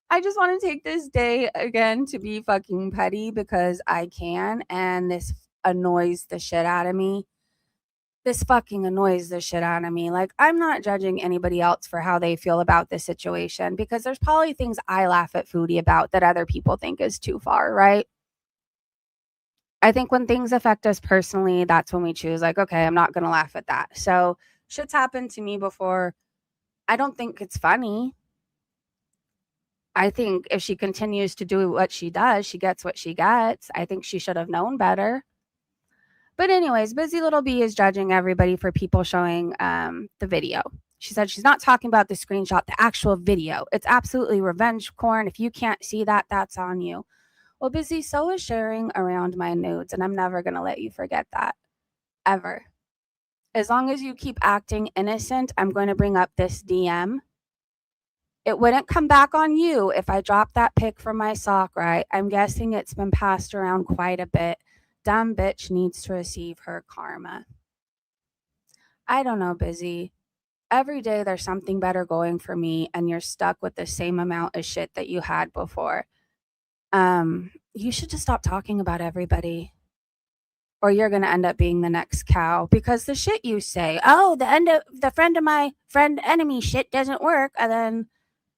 I just want to take this day again to be fucking petty because I can, and this annoys the shit out of me. This fucking annoys the shit out of me. Like, I'm not judging anybody else for how they feel about this situation because there's probably things I laugh at Foodie about that other people think is too far, right? I think when things affect us personally, that's when we choose, like, okay, I'm not going to laugh at that. So shit's happened to me before. I don't think it's funny. I think if she continues to do what she does, she gets what she gets. I think she should have known better. But anyways, Busy Little Bee is judging everybody for people showing the video. She said she's not talking about the screenshot, the actual video. It's absolutely revenge corn. If you can't see that, that's on you. Well, Busy, so is sharing around my nudes, and I'm never going to let you forget that. Ever. As long as you keep acting innocent, I'm going to bring up this DM. It wouldn't come back on you if I dropped that pic from my sock, right? I'm guessing it's been passed around quite a bit. Dumb bitch needs to receive her karma. I don't know, Busy. Every day there's something better going for me, and you're stuck with the same amount of shit that you had before. You should just stop talking about everybody, or you're going to end up being the next cow, because the shit you say, oh, the friend of my friend enemy shit doesn't work, and then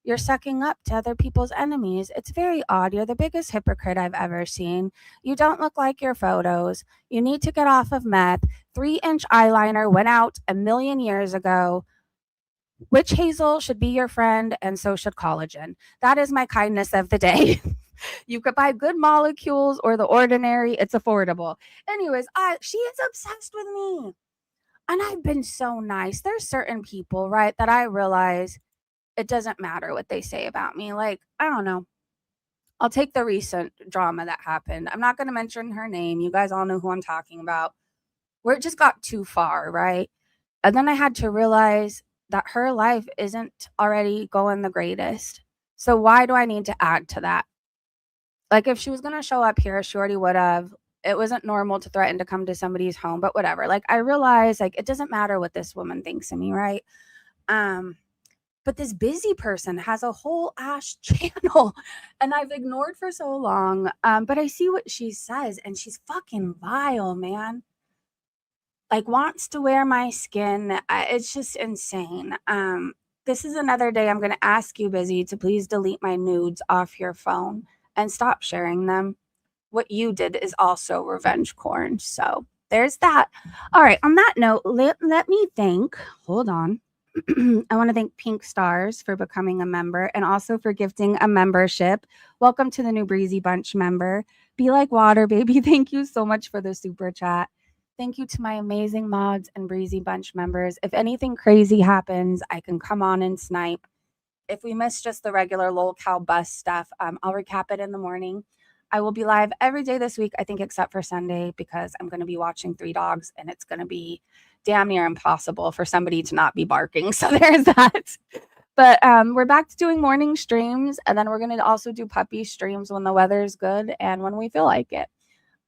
you're sucking up to other people's enemies. It's very odd. You're the biggest hypocrite I've ever seen. You don't look like your photos. You need to get off of meth. 3-inch eyeliner went out a million years ago. Witch hazel should be your friend, and so should collagen. That is my kindness of the day. You could buy Good Molecules or The Ordinary. It's affordable. Anyways, she is obsessed with me. And I've been so nice. There's certain people, right, that I realize it doesn't matter what they say about me. Like, I don't know. I'll take the recent drama that happened. I'm not going to mention her name. You guys all know who I'm talking about. where it just got too far, right? And then I had to realize that her life isn't already going the greatest. So why do I need to add to that? Like, if she was going to show up here, she already would have. It wasn't normal to threaten to come to somebody's home, but whatever. Like, I realized, like, it doesn't matter what this woman thinks of me, right? But this busy person has a whole ass channel and I've ignored for so long. But I see what she says and she's fucking vile, man. Like, wants to wear my skin. It's just insane. This is another day I'm going to ask you, Busy, to please delete my nudes off your phone and stop sharing them. What you did is also revenge porn. So there's that. All right. On that note, let me thank, hold on. I want to thank Pink Stars for becoming a member and also for gifting a membership. Welcome to the new Breezy Bunch member. Be like water, baby. Thank you so much for the super chat. Thank you to my amazing mods and Breezy Bunch members. If anything crazy happens, I can come on and snipe. If we miss just the regular lol cow bus stuff, I'll recap it in the morning. I will be live every day this week, I think, except for Sunday, because I'm going to be watching Three Dogs and it's going to be damn near impossible for somebody to not be barking. So there's that. But we're back to doing morning streams, and then we're going to also do puppy streams when the weather's good and when we feel like it.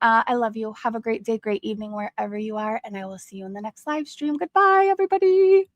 I love you. Have a great day, great evening, wherever you are, and I will see you in the next live stream. Goodbye, everybody.